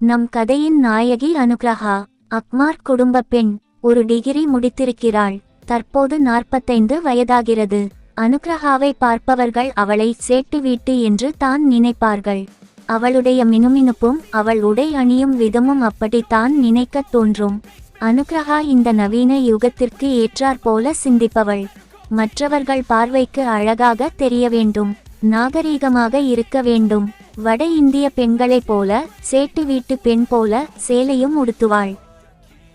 நம் கதையின் நாயகி அனுகிரஹா. அக்மார் குடும்ப பெண். ஒரு டிகிரி முடித்திருக்கிறாள். தற்போது 45 வயதாகிறது. அனுகிரஹாவை பார்ப்பவர்கள் அவளை சேட்டு வீட்டு என்று தான் நினைப்பார்கள். அவளுடைய மினுமினுப்பும் அவள் உடை அணியும் விதமும் அப்படித்தான் நினைக்கத் தோன்றும். அனுகிரஹா இந்த நவீன யுகத்திற்கு ஏற்றாற்போல சிந்திப்பவள். மற்றவர்கள் பார்வைக்கு அழகாக தெரிய வேண்டும், நாகரீகமாக இருக்க வேண்டும். வட இந்திய பெண்களைப் போல, சேட்டு வீட்டு பெண் போல சேலையும் உடுத்துவாள்.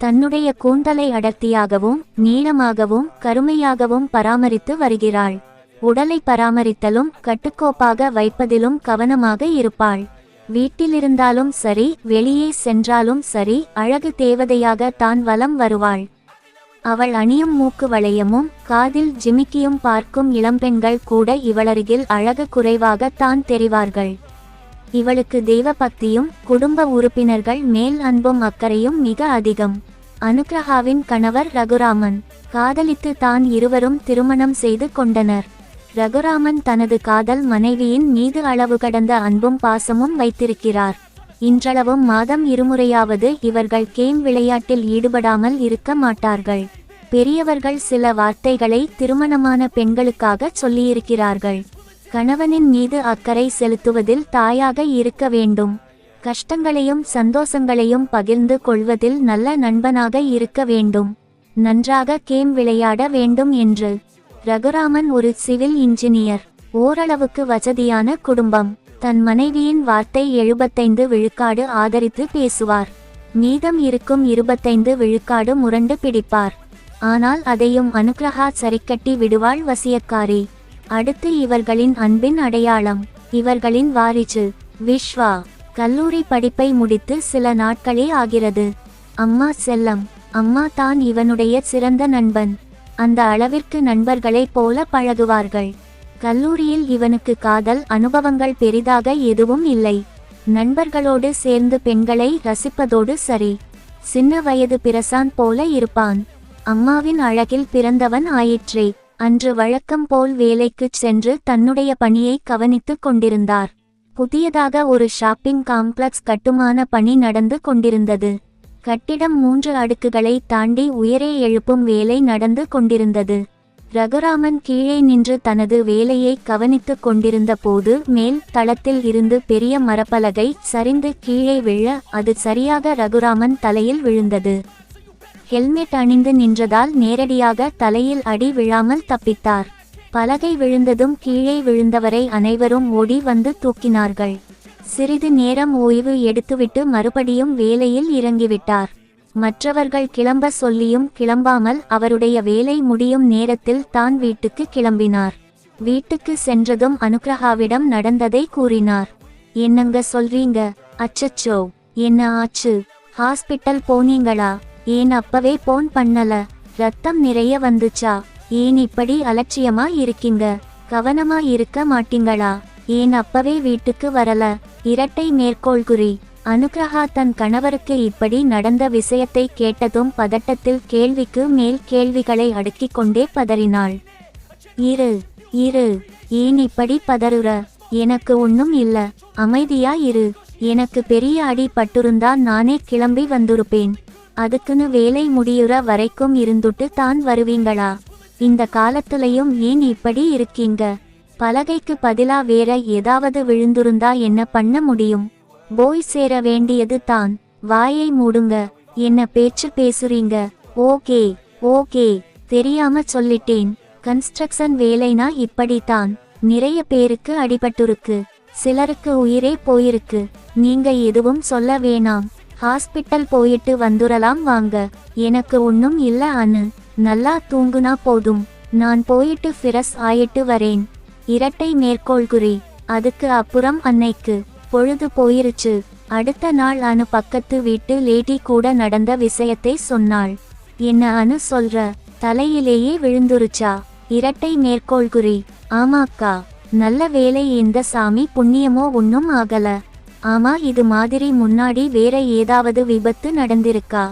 தன்னுடைய கூந்தலை அடர்த்தியாகவும் நீளமாகவும் கருமையாகவும் பராமரித்து வருகிறாள். உடலை பராமரித்தலும் கட்டுக்கோப்பாக வைப்பதிலும் கவனமாக இருப்பாள். வீட்டிலிருந்தாலும் சரி, வெளியே சென்றாலும் சரி, அழகு தேவதையாக தான் வலம் வருவாள். அவள் அணியும் மூக்கு வளையமும் காதில் ஜிமிக்கியும் பார்க்கும் இளம்பெண்கள் கூட இவளருகில் அழகு குறைவாக தான் தெரிவார்கள். இவளுக்கு தெய்வ பக்தியும் குடும்ப உறுப்பினர்கள் மேல் அன்பும் அக்கறையும் மிக அதிகம். அனுகிரஹாவின் கணவர் ரகுராமன். காதலித்து தான் இருவரும் திருமணம் செய்து கொண்டனர். ரகுராமன் தனது காதல் மனைவியின் மீது அளவு கடந்த அன்பும் பாசமும் வைத்திருக்கிறார். இன்றளவும் மாதம் இருமுறையாவது இவர்கள் கேம் விளையாட்டில் ஈடுபடாமல் இருக்க மாட்டார்கள். பெரியவர்கள் சில வார்த்தைகளை திருமணமான பெண்களுக்காக சொல்லியிருக்கிறார்கள். கணவனின் மீது அக்கறை செலுத்துவதில் தாயாக இருக்க வேண்டும். கஷ்டங்களையும் சந்தோஷங்களையும் பகிர்ந்து கொள்வதில் நல்ல நண்பனாக இருக்க வேண்டும். நன்றாக கேம் விளையாட வேண்டும் என்று. ரகுராமன் ஒரு சிவில் இன்ஜினியர். ஓரளவுக்கு வசதியான குடும்பம். தன் மனைவியின் வார்த்தை 75 விழுக்காடு ஆதரித்து பேசுவார். மீதம் இருக்கும் 25 விழுக்காடு முரண்டு பிடிப்பார். ஆனால் அதையும் அனுகிரஹா சரிக்கட்டி விடுவாள் வசியக்காரி. அடுத்து இவர்களின் அன்பின் அடையாளம். இவர்களின் வாரிசு விஸ்வா. கல்லூரி படிப்பை முடித்து சில நாட்களே ஆகிறது. அம்மா செல்லம். அம்மா தான் இவனுடைய சிறந்த நண்பன். அந்த அளவிற்கு நண்பர்களைப் போல பழகுவார்கள். கல்லூரியில் இவனுக்கு காதல் அனுபவங்கள் பெரிதாக எதுவும் இல்லை. நண்பர்களோடு சேர்ந்து பெண்களை ரசிப்பதோடு சரி. சின்ன வயது பிரசான் போல இருப்பான். அம்மாவின் அழகில் பிறந்தவன் ஆயிற்றே. அன்று வழக்கம் போல் வேலைக்குச் சென்று தன்னுடைய பணியை கவனித்துக் கொண்டிருந்தார். புதியதாக ஒரு ஷாப்பிங் காம்ப்ளெக்ஸ் கட்டுமான பணி நடந்து கொண்டிருந்தது. கட்டிடம் 3 அடுக்குகளை தாண்டி உயரே எழுப்பும் வேலை நடந்து கொண்டிருந்தது. ரகுராமன் கீழே நின்று தனது வேலையை கவனித்துக் கொண்டிருந்த போது மேல் தளத்தில் இருந்து பெரிய மரப்பலகை சரிந்து கீழே விழ அது சரியாக ரகுராமன் தலையில் விழுந்தது. ஹெல்மெட் அணிந்து நின்றதால் நேரடியாக தலையில் அடி விழாமல் தப்பித்தார். பலகை விழுந்ததும் கீழே விழுந்தவரை அனைவரும் ஓடி வந்து தூக்கினார்கள். சிறிது நேரம் ஓய்வு எடுத்துவிட்டு மறுபடியும் வேலையில் இறங்கிவிட்டார். மற்றவர்கள் கிளம்ப சொல்லியும் கிளம்பாமல் அவருடைய வேலை முடியும் நேரத்தில் தான் வீட்டுக்கு கிளம்பினார். வீட்டுக்கு சென்றதும் அனுகிரஹாவிடம் நடந்ததை கூறினார். என்னங்க சொல்றீங்க? அச்சச்சோ, என்ன ஆச்சு? ஹாஸ்பிட்டல் போனீங்களா? ஏன் அப்பவே போன் பண்ணல? ரத்தம் நிறைய வந்துச்சா? ஏன் இப்படி அலட்சியமா இருக்கீங்க? கவனமா இருக்க மாட்டீங்களா? ஏன் அப்பவே வீட்டுக்கு வரல? இரட்டை மேற்கோள்குறி. அனுகிரஹா தன் கணவருக்கு இப்படி நடந்த விஷயத்தை கேட்டதும் பதட்டத்தில் கேள்விக்கு மேல் கேள்விகளை அடுக்கிக் கொண்டே பதறினாள். இரு ஏன் இப்படி பதறுற? எனக்கு ஒன்னும் இல்ல, அமைதியா இரு. எனக்கு பெரிய அடி பட்டுருந்தா நானே கிளம்பி வந்துருப்பேன். அதுக்குன்னு வேலை முடியுற வரைக்கும் இருந்துட்டு தான் வருவீங்களா? இந்த காலத்துலயும் ஏன் இப்படி இருக்கீங்க? பலகைக்கு பதிலா வேற ஏதாவது விழுந்துருந்தா என்ன பண்ண முடியும்? போய் சேர வேண்டியது தான். வாயை மூடுங்க. என்ன பேச்சு பேசுறீங்க? ஓகே தெரியாம சொல்லிட்டேன். கன்ஸ்ட்ரக்ஷன் வேலைனா இப்படித்தான். நிறைய பேருக்கு அடிபட்டுருக்கு. சிலருக்கு உயிரே போயிருக்கு. நீங்க எதுவும் சொல்ல வேணாம். ஹாஸ்பிட்டல் போயிட்டு வந்துடலாம் வாங்க. எனக்கு ஒன்னும் இல்ல அனு. நல்லா தூங்குனா போதும். நான் போயிட்டு ஃப்ரெஷ் ஆயிட்டு வரேன். இரட்டை மேற்கோள்குறி. அதுக்கு அப்புறம் அன்னைக்கு பொழுது போயிருச்சு. அடுத்த நாள் அனு பக்கத்து வீட்டு லேடி கூட நடந்த விஷயத்தை சொன்னாள். என்ன அனு சொல்ற? தலையிலேயே விழுந்துருச்சா? இரட்டை மேற்கோள்குறி. ஆமாக்கா. நல்ல வேலை, இந்த சாமி புண்ணியமோ ஒன்னும் ஆகல. ஆமா, இது மாதிரி முன்னாடி வேற ஏதாவது விபத்து நடந்திருக்கா?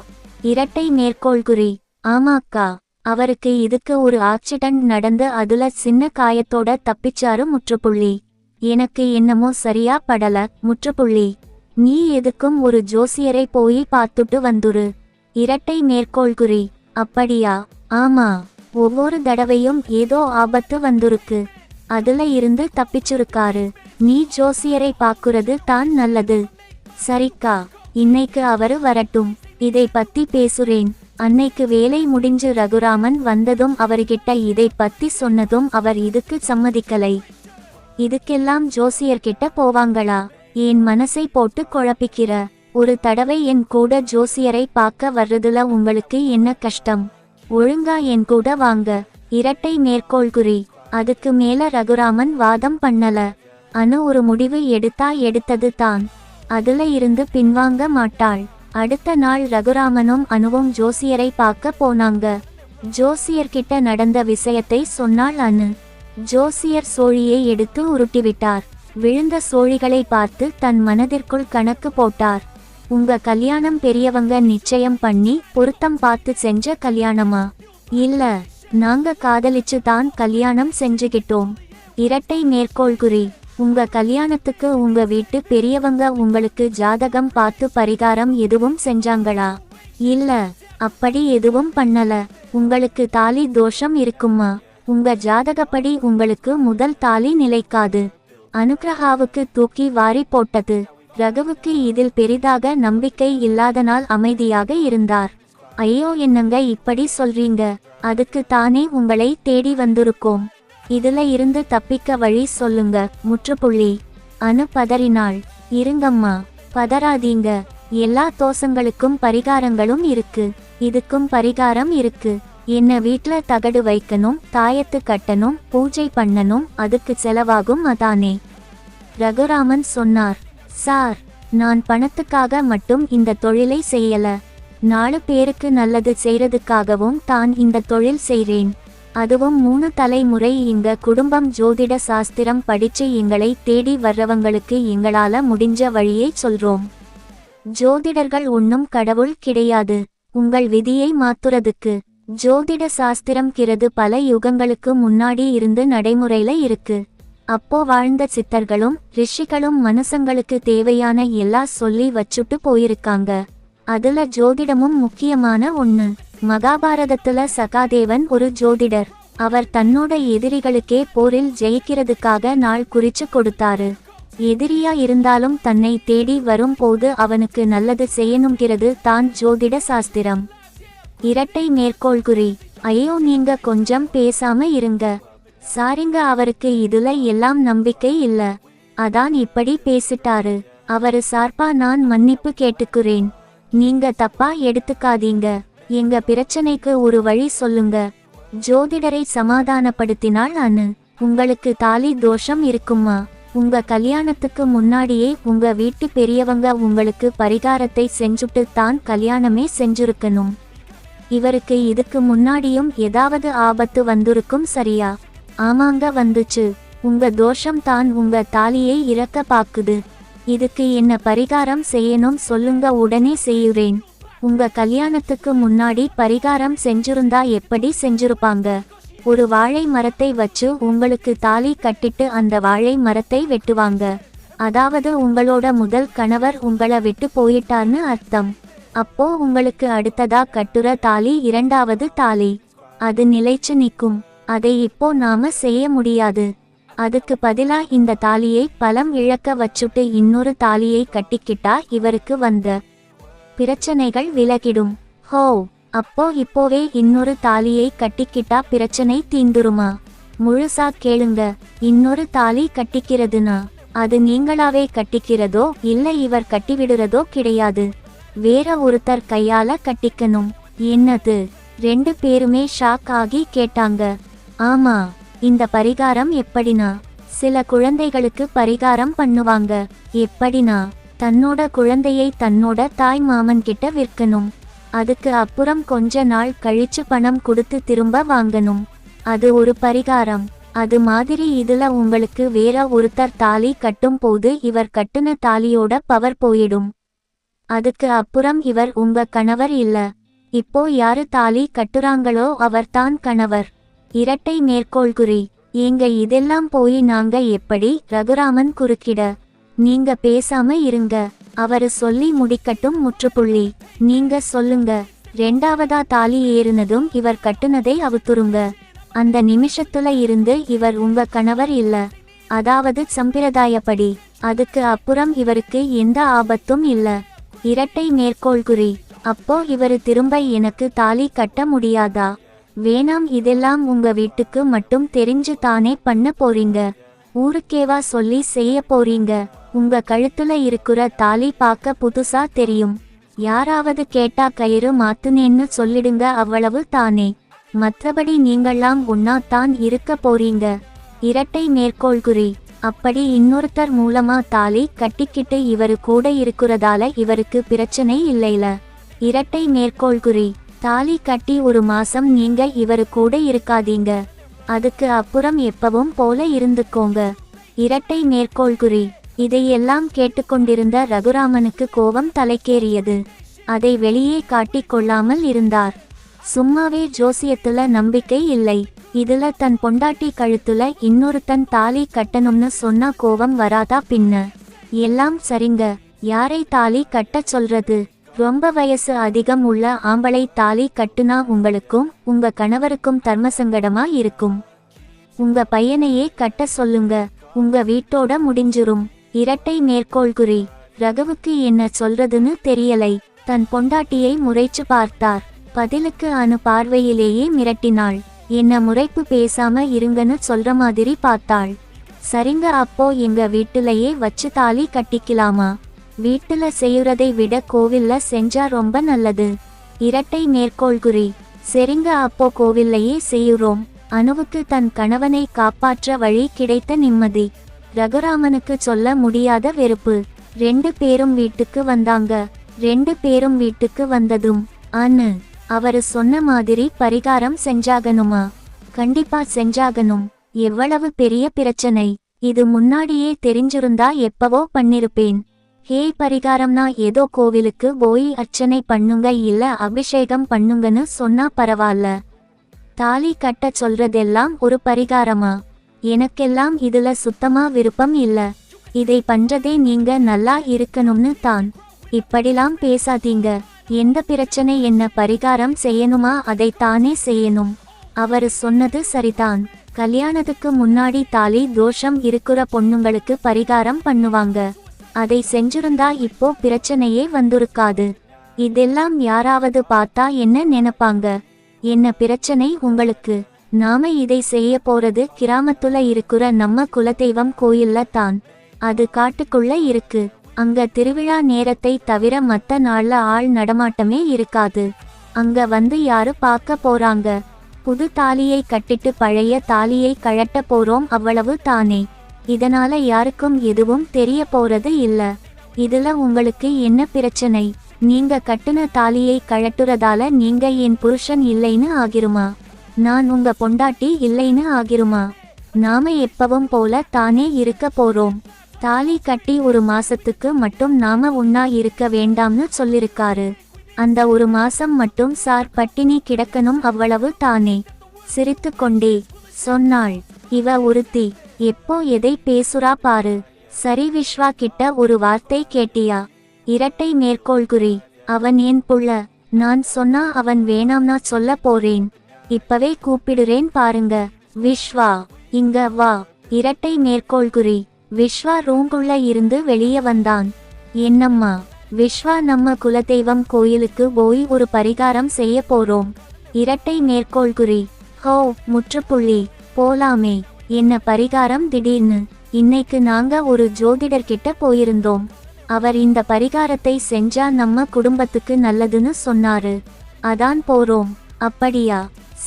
இரட்டை மேற்கோள்குறி. ஆமாக்கா. அவருக்கு இதுக்கு ஒரு ஆக்சிடென்ட் நடந்து அதுல சின்ன காயத்தோட தப்பிச்சாரு. முற்றுப்புள்ளி. எனக்கு என்னமோ சரியா படல. முற்றுப்புள்ளி. நீ எதுக்கும் ஒரு ஜோசியரை போய் பார்த்துட்டு வந்துரு. இரட்டை மேற்கோள்குறி. அப்படியா? ஆமா, ஒவ்வொரு தடவையும் ஏதோ ஆபத்து வந்துருக்கு. அதுல இருந்து தப்பிச்சிருக்காரு. நீ ஜோசியரை பாக்குறது தான் நல்லது. சரிக்கா, இன்னைக்கு அவரு வரட்டும், இதை பத்தி பேசுறேன். அன்னைக்கு வேலை முடிஞ்சு ரகுராமன் வந்ததும் அவர்கிட்ட இதை பத்தி சொன்னதும் அவர் இதுக்கு சம்மதிக்கலை. இதுக்கெல்லாம் ஜோசியர்கிட்ட போவாங்களா? என் மனசை போட்டு குழப்பிக்கிற. ஒரு தடவை என் கூட ஜோசியரை பார்க்க வர்றதுல உங்களுக்கு என்ன கஷ்டம்? ஒழுங்கா என் கூட வாங்க. இரட்டை மேற்கோள்குறி. அதுக்கு மேல ரகுராமன் வாதம் பண்ணல. அனு ஒரு முடிவு எடுத்தா எடுத்தது தான். அதுல இருந்து பின்வாங்க மாட்டாள். அடுத்த நாள் ரகுராமனும் அனுவும் ஜோசியரை பார்க்க போனாங்க. ஜோசியர்கிட்ட நடந்த விஷயத்தை சொன்னாள் அனு. ஜோசியர் சோழியை எடுத்து உருட்டிவிட்டார். விழுந்த சோழிகளை பார்த்து தன் மனதிற்குள் கணக்கு போட்டார். உங்க கல்யாணம் பெரியவங்க நிச்சயம் பண்ணி பொருத்தம் பார்த்து செஞ்ச கல்யாணமா? இல்ல, நாங்க காதலிச்சு தான் கல்யாணம் செஞ்சுகிட்டோம். இரட்டை மேற்கோள்குறி. உங்க கல்யாணத்துக்கு உங்க வீட்டு பெரியவங்க உங்களுக்கு ஜாதகம் பார்த்து பரிகாரம் எதுவும் செஞ்சாங்களா? இல்ல, அப்படி எதுவும் பண்ணல. உங்களுக்கு தாலி தோஷம் இருக்குமா? உங்க ஜாதகப்படி உங்களுக்கு முதல் தாலி நிலைக்காது. அனுக்கிரகாவுக்கு தூக்கி வாரி போட்டது. ரகுவுக்கு இதில் பெரிதாக நம்பிக்கை இல்லாதனால் அமைதியாக இருந்தார். ஐயோ, என்னங்க இப்படி சொல்றீங்க? அதுக்கு தானே உங்களை தேடி வந்திருக்கோம். இதுல இருந்து தப்பிக்க வழி சொல்லுங்க. முற்றுப்புள்ளி. அனு பதறினாள். இருங்கம்மா, பதறாதீங்க. எல்லா தோஷங்களுக்கும் பரிகாரங்களும் இருக்கு. இதுக்கும் பரிகாரம் இருக்கு. என்ன வீட்ல தகடு வைக்கணும், தாயத்து கட்டணும், பூஜை பண்ணணும், அதுக்கு செலவாகும் அதானே? ரகுராமன் சொன்னார். சார், நான் பணத்துக்காக மட்டும் இந்த தொழிலை செய்யல. 4 பேருக்கு நல்லது செய்யறதுக்காகவும் தான் இந்த தொழில் செய்றேன். அதுவும் 3 தலைமுறை எங்க குடும்பம் ஜோதிட சாஸ்திரம் படிச்சு எங்களை தேடி வர்றவங்களுக்கு எங்களால முடிஞ்ச வழியை சொல்றோம். ஜோதிடர்கள் ஒன்னும் கடவுள் கிடையாது. உங்கள் விதியை மாத்துறதுக்கு ஜோதிட சாஸ்திரம்ங்கிறது பல யுகங்களுக்கு முன்னாடி இருந்து நடைமுறையில இருக்கு. அப்போ வாழ்ந்த சித்தர்களும் ரிஷிகளும் மனுஷங்களுக்கு தேவையான எல்லாம் சொல்லி வச்சுட்டு போயிருக்காங்க. அதுல ஜோதிடமும் முக்கியமான ஒண்ணு. மகாபாரதத்துல சகாதேவன் ஒரு ஜோதிடர். அவர் தன்னோட எதிரிகளுக்கே போரில் ஜெயிக்கிறதுக்காக நாள் குறிச்சு கொடுத்தாரு. எதிரியா இருந்தாலும் தன்னை தேடி வரும் போது அவனுக்கு நல்லது செய்யணுங்கிறது தான் ஜோதிட சாஸ்திரம். இரட்டை மேற்கோள்குறி. ஐயோ, நீங்க கொஞ்சம் பேசாம இருங்க. சாரிங்க, அவருக்கு இதுல எல்லாம் நம்பிக்கை இல்ல. அதான் இப்படி பேசிட்டாரு. அவரு சார்பா நான் மன்னிப்பு கேட்டுக்கிறேன். நீங்க தப்பா எடுத்துக்காதீங்க. எங்க பிரச்சனைக்கு ஒரு வழி சொல்லுங்க. ஜோதிடரை சமாதானப்படுத்தினாள் அனு. உங்களுக்கு தாலி தோஷம் இருக்குமா? உங்க கல்யாணத்துக்கு முன்னாடியே உங்க வீட்டு பெரியவங்க உங்களுக்கு பரிகாரத்தை செஞ்சுட்டு தான் கல்யாணமே செஞ்சிருக்கணும். இவருக்கு இதுக்கு முன்னாடியும் ஏதாவது ஆபத்து வந்திருக்கும், சரியா? ஆமாங்க, வந்துச்சு. உங்க தோஷம் தான் உங்க தாலியை இறக்க பாக்குது. இதுக்கு என்ன பரிகாரம் செய்யணும் சொல்லுங்க, உடனே செய்யுறேன். உங்க கல்யாணத்துக்கு முன்னாடி பரிகாரம் செஞ்சிருந்தா எப்படி செஞ்சிருப்பாங்க? ஒரு வாழை மரத்தை வச்சு உங்களுக்கு தாலி கட்டிட்டு அந்த வாழை மரத்தை வெட்டுவாங்க. அதாவது உங்களோட முதல் கணவர் உங்களை விட்டு போயிட்டார்னு அர்த்தம். அப்போ உங்களுக்கு அடுத்ததா கட்டுற தாலி 2வது தாலி. அது நிலைச்சு நிற்கும். அதை இப்போ நாம செய்ய முடியாது. அதுக்கு பதிலா இந்த தாலியை பலம் இழக்க வச்சுட்டு இன்னொரு தாலியை கட்டிக்கிட்டா இவருக்கு வந்த பிரச்சனைகள் விலகிடும். ஹோ, அப்போ இப்போவே இன்னொரு தாலியை கட்டிக்கிட்டா பிரச்சனை தீந்துருமா? முழுசா கேளுங்க. இன்னொரு தாலி கட்டிக்கிறதுனா அது நீங்களாவே கட்டிக்கிறதோ இல்ல இவர் கட்டிவிடுறதோ கிடையாது. வேற ஒருத்தர் கையால கட்டிக்கணும். என்னது? 2 பேருமே ஷாக் ஆகி கேட்டாங்க. ஆமா, இந்த பரிகாரம் எப்படினா? சில குழந்தைகளுக்கு பரிகாரம் பண்ணுவாங்க. எப்படினா, தன்னோட குழந்தையை தன்னோட தாய் மாமன் கிட்ட விற்கணும். அதுக்கு அப்புறம் கொஞ்ச நாள் கழிச்சு பணம் கொடுத்து திரும்ப வாங்கணும். அது ஒரு பரிகாரம். அது மாதிரி இதுல உங்களுக்கு வேற ஒருத்தர் தாலி கட்டும் போது இவர் கட்டுன தாலியோட பவர் போயிடும். அதுக்கு அப்புறம் இவர் உங்க கணவர் இல்ல. இப்போ யாரு தாலி கட்டுறாங்களோ அவர்தான் கணவர். இரட்டை மேற்கோள்குறி. ஏங்க, இதெல்லாம் போய் நாங்க எப்படி? ரகுராமன் குறுக்கிட. நீங்க பேசாம இருங்க. அவரு சொல்லி முடிக்கட்டும் முற்றுப்புள்ளி. நீங்க சொல்லுங்க. ரெண்டாவதா தாலி ஏறினதும் இவர் கட்டுனதை அவுத்துருங்க. அந்த நிமிஷத்துல இருந்து இவர் உங்க கணவர் இல்ல. அதாவது சம்பிரதாயப்படி. அதுக்கு அப்புறம் இவருக்கு எந்த ஆபத்தும் இல்ல. இரட்டை மேற்கோள்குறி. அப்போ இவரு திரும்ப எனக்கு தாலி கட்ட முடியாதா? வேணாம், இதெல்லாம் உங்க வீட்டுக்கு மட்டும் தெரிஞ்சு தானே பண்ண போறீங்க. ஊருக்கேவா சொல்லி செய்ய போறீங்க? உங்க கழுத்துல இருக்கிற தாலி பார்க்க புதுசா தெரியும். யாராவது கேட்டா கயிறு மாத்துனேன்னு சொல்லிடுங்க, அவ்வளவு தானே. மற்றபடி நீங்கள்லாம் ஒன்னாத்தான் இருக்க போறீங்க. இரட்டை மேற்கோள்குறி. அப்படி இன்னொருத்தர் மூலமா தாலி கட்டிக்கிட்டு இவரு கூட இருக்கிறதால இவருக்கு பிரச்சனை இல்லைல. இரட்டை மேற்கோள்குறி. தாலி கட்டி ஒரு மாசம் நீங்க இவரு கூட இருக்காதீங்க. அதுக்கு அப்புறம் எப்பவும் போல இருந்துக்கோங்க. இரட்டை மேற்கோள்குறி. இதையெல்லாம் கேட்டுக்கொண்டிருந்த ரகுராமனுக்கு கோபம் தலைக்கேறியது. அதை வெளியே காட்டிக் கொள்ளாமல் இருந்தார். சும்மாவே ஜோசியத்துல நம்பிக்கை இல்லை. இதுல தன் பொண்டாட்டி கழுத்துல இன்னொருத்தன் தாலி கட்டணும்னு சொன்னா கோபம் வராதா பின்ன? எல்லாம் சரிங்க. யாரை தாலி கட்ட சொல்றது? ரொம்ப வயசு அதிகம் உள்ள ஆம்பளை தாலி கட்டுனா உங்களுக்கும் உங்க கணவருக்கும் தர்மசங்கடமா இருக்கும். உங்க பையனையே கட்ட சொல்லுங்க. உங்க வீட்டோட முடிஞ்சிரும். இரட்டை மேற்கோள்குறி. ரகுவுக்கு என்ன சொல்றதுன்னு தெரியலை. தன் பொண்டாட்டியை முறைச்சு பார்த்தார். பதிலுக்கு அணு பார்வையிலேயே மிரட்டினாள். என்ன முறைப்பு பேசாம இருங்கன்னு சொல்ற மாதிரி பார்த்தாள். சரிங்க, அப்போ எங்க வீட்டுலயே வச்சு தாலி கட்டிக்கலாமா? வீட்டுல செய்யறதை விட கோவில்ல செஞ்சா ரொம்ப நல்லது. இரட்டை மேற்கோள்குறி. சரிங்க, அப்போ கோவில்லையே செய்யுறோம். அணுவுக்கு தன் கணவனை காப்பாற்ற வழி கிடைத்த நிம்மதி. ரகுராமனுக்கு சொல்ல முடியாத வெறுப்பு. 2 பேரும் வீட்டுக்கு வந்தாங்க. 2 பேரும் வீட்டுக்கு வந்ததும் அனு அவரு சொன்ன மாதிரி பரிகாரம் செஞ்சாகணுமா? கண்டிப்பா செஞ்சாகணும். எவ்வளவு பெரிய பிரச்சனை இது! முன்னாடியே தெரிஞ்சிருந்தா எப்பவோ பண்ணிருப்பேன். ஹேய், பரிகாரம்னா ஏதோ கோவிலுக்கு போய் அர்ச்சனை பண்ணுங்க இல்ல அபிஷேகம் பண்ணுங்கன்னு சொன்னா பரவாயில்ல. தாலி கட்ட சொல்றதெல்லாம் ஒரு பரிகாரமா? எனக்கெல்லாம் இதுல சுத்தமா விருப்பம் இல்ல. இதை பண்றதே நீங்க நல்லா இருக்கணும்னு தான். இப்படிலாம் பேசாதீங்க. எந்த பிரச்சனை என்ன பரிகாரம் செய்யணுமா அதைத்தானே செய்யணும். அவரு சொன்னது சரிதான். கல்யாணத்துக்கு முன்னாடி தாலி தோஷம் இருக்கிற பொண்ணுங்களுக்கு பரிகாரம் பண்ணுவாங்க. அதை செஞ்சிருந்தா இப்போ பிரச்சனையே வந்திருக்காது. இதெல்லாம் யாராவது பார்த்தா என்ன நினைப்பாங்க? என்ன பிரச்சனை உங்களுக்கு? நாம இதை செய்ய போறது கிராமத்துல இருக்கிற நம்ம குலதெய்வம் கோயில்ல தான். அது காட்டுக்குள்ள இருக்கு. அங்க திருவிழா நேரத்தை தவிர மத்த நாள்ல ஆள் நடமாட்டமே இருக்காது. அங்க வந்து யாரு பார்க்க போறாங்க? புது தாலியை கட்டிட்டு பழைய தாலியை கழட்ட போறோம், அவ்வளவு தானே. இதனால யாருக்கும் எதுவும் தெரிய போறது இல்ல. இதுல உங்களுக்கு என்ன பிரச்சனை? நீங்க கட்டுன தாலியை கழட்டுறதால நீங்க என் புருஷன் இல்லைன்னு ஆகிருமா? நான் உங்க பொண்டாட்டி இல்லைன்னு ஆகிருமா? நாம எப்பவும் போல தானே இருக்க போறோம். தாலி கட்டி ஒரு மாசத்துக்கு மட்டும் நாம ஒன்னா இருக்க வேண்டாம்னு சொல்லிருக்காரு. அந்த ஒரு மாசம் மட்டும் சார் பட்டினி கிடக்கணும், அவ்வளவு தானே. சிரித்து கொண்டே சொன்னாள். இவ ஒருத்தி எப்போ எதை பேசுறா பாரு. சரி, விஸ்வா கிட்ட ஒரு வார்த்தை கேட்டியா? இரட்டை மேற்கோள்குறி. அவன் என் புள்ள. நான் சொன்னா அவன் வேணாம்னா சொல்ல போறேன். இப்பவே கூப்பிடுறேன் பாருங்க. விஸ்வா, இங்க வா. இரட்டை மேற்கோள்குறி. விஸ்வா ரூம்குள்ள இருந்து வெளியே வந்தான். என்னம்மா? விஸ்வா, நம்ம குலதெய்வம் கோயிலுக்கு போய் ஒரு பரிகாரம் செய்ய போறோம். இரட்டை மேற்கோள்குறி. ஹோ, முற்றுப்புள்ளி. போலாமே. என்ன பரிகாரம் திடீர்னு? இன்னைக்கு நாங்க ஒரு ஜோதிடர்கிட்ட போயிருந்தோம். அவர் இந்த பரிகாரத்தை செஞ்சா நம்ம குடும்பத்துக்கு நல்லதுன்னு சொன்னாரு. அதான் போறோம். அப்படியா?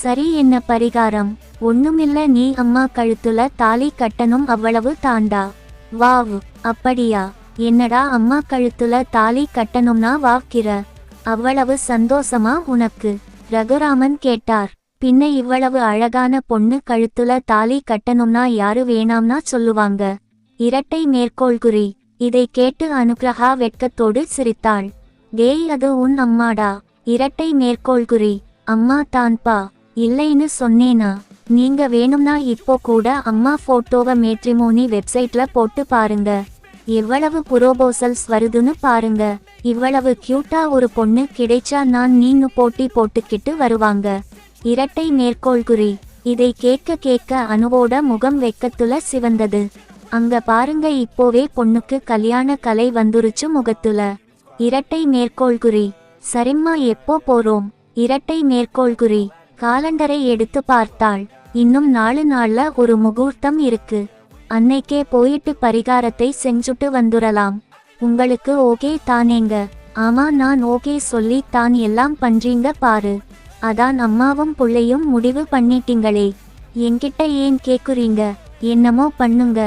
சரி, என்ன பரிகாரம்? ஒண்ணுமில்ல, நீ அம்மா கழுத்துல தாலி கட்டணும், அவ்வளவு தாண்டா. வாவ், அப்படியா? என்னடா அம்மா கழுத்துல தாலி கட்டணும்னா வாக்கிற? அவ்வளவு சந்தோஷமா உனக்கு? ரகுராமன் கேட்டார். பின்ன இவ்வளவு அழகான பொண்ணு கழுத்துல தாலி கட்டணும்னா யாரு வேணாம்னா சொல்லுவாங்க? இரட்டை மேற்கோள்குறி. இதை கேட்டு அனுகிரகா வெட்கத்தோடு சிரித்தாள். டேய், அது உன் அம்மாடா. இரட்டை மேற்கோள்குறி. அம்மா தான்பா. இல்லைன்னு சொன்னேனா? நீங்க வேணும்னா இப்போ கூட அம்மா போட்டோவை மேட்ரிமோனி வெப்சைட்ல போட்டு பாருங்க. எவ்வளவு புரோபோசல்ஸ் வருதுன்னு பாருங்க. இவ்வளவு கியூட்டா ஒரு பொண்ணு கிடைச்சா நான் நீன்னு போட்டி போட்டுக்கிட்டு வருவாங்க. இரட்டை மேற்கோள்குறி. இதை கேட்க கேட்க அனுவோட முகம் வெக்கத்துல சிவந்தது. அங்க பாருங்க, இப்போவே பொண்ணுக்கு கல்யாண கலை வந்துருச்சு முகத்துல. இரட்டை மேற்கோள்குறி. சரிம்மா, எப்போ போறோம்? இரட்டை மேற்கோள்குறி. காலண்டரை எடுத்து பார்த்தாள். இன்னும் 4 நாள்ல ஒரு முகூர்த்தம் இருக்கு. அன்னைக்கே போயிட்டு பரிகாரத்தை செஞ்சுட்டு வந்துடலாம். உங்களுக்கு ஓகே தானேங்க? ஆமா, நான் ஓகே சொல்லி தான் எல்லாம் பண்றீங்க பாரு. அதான் அம்மாவும் புள்ளையும் முடிவு பண்ணிட்டீங்களே, என்கிட்ட ஏன் கேக்குறீங்க? என்னமோ பண்ணுங்க,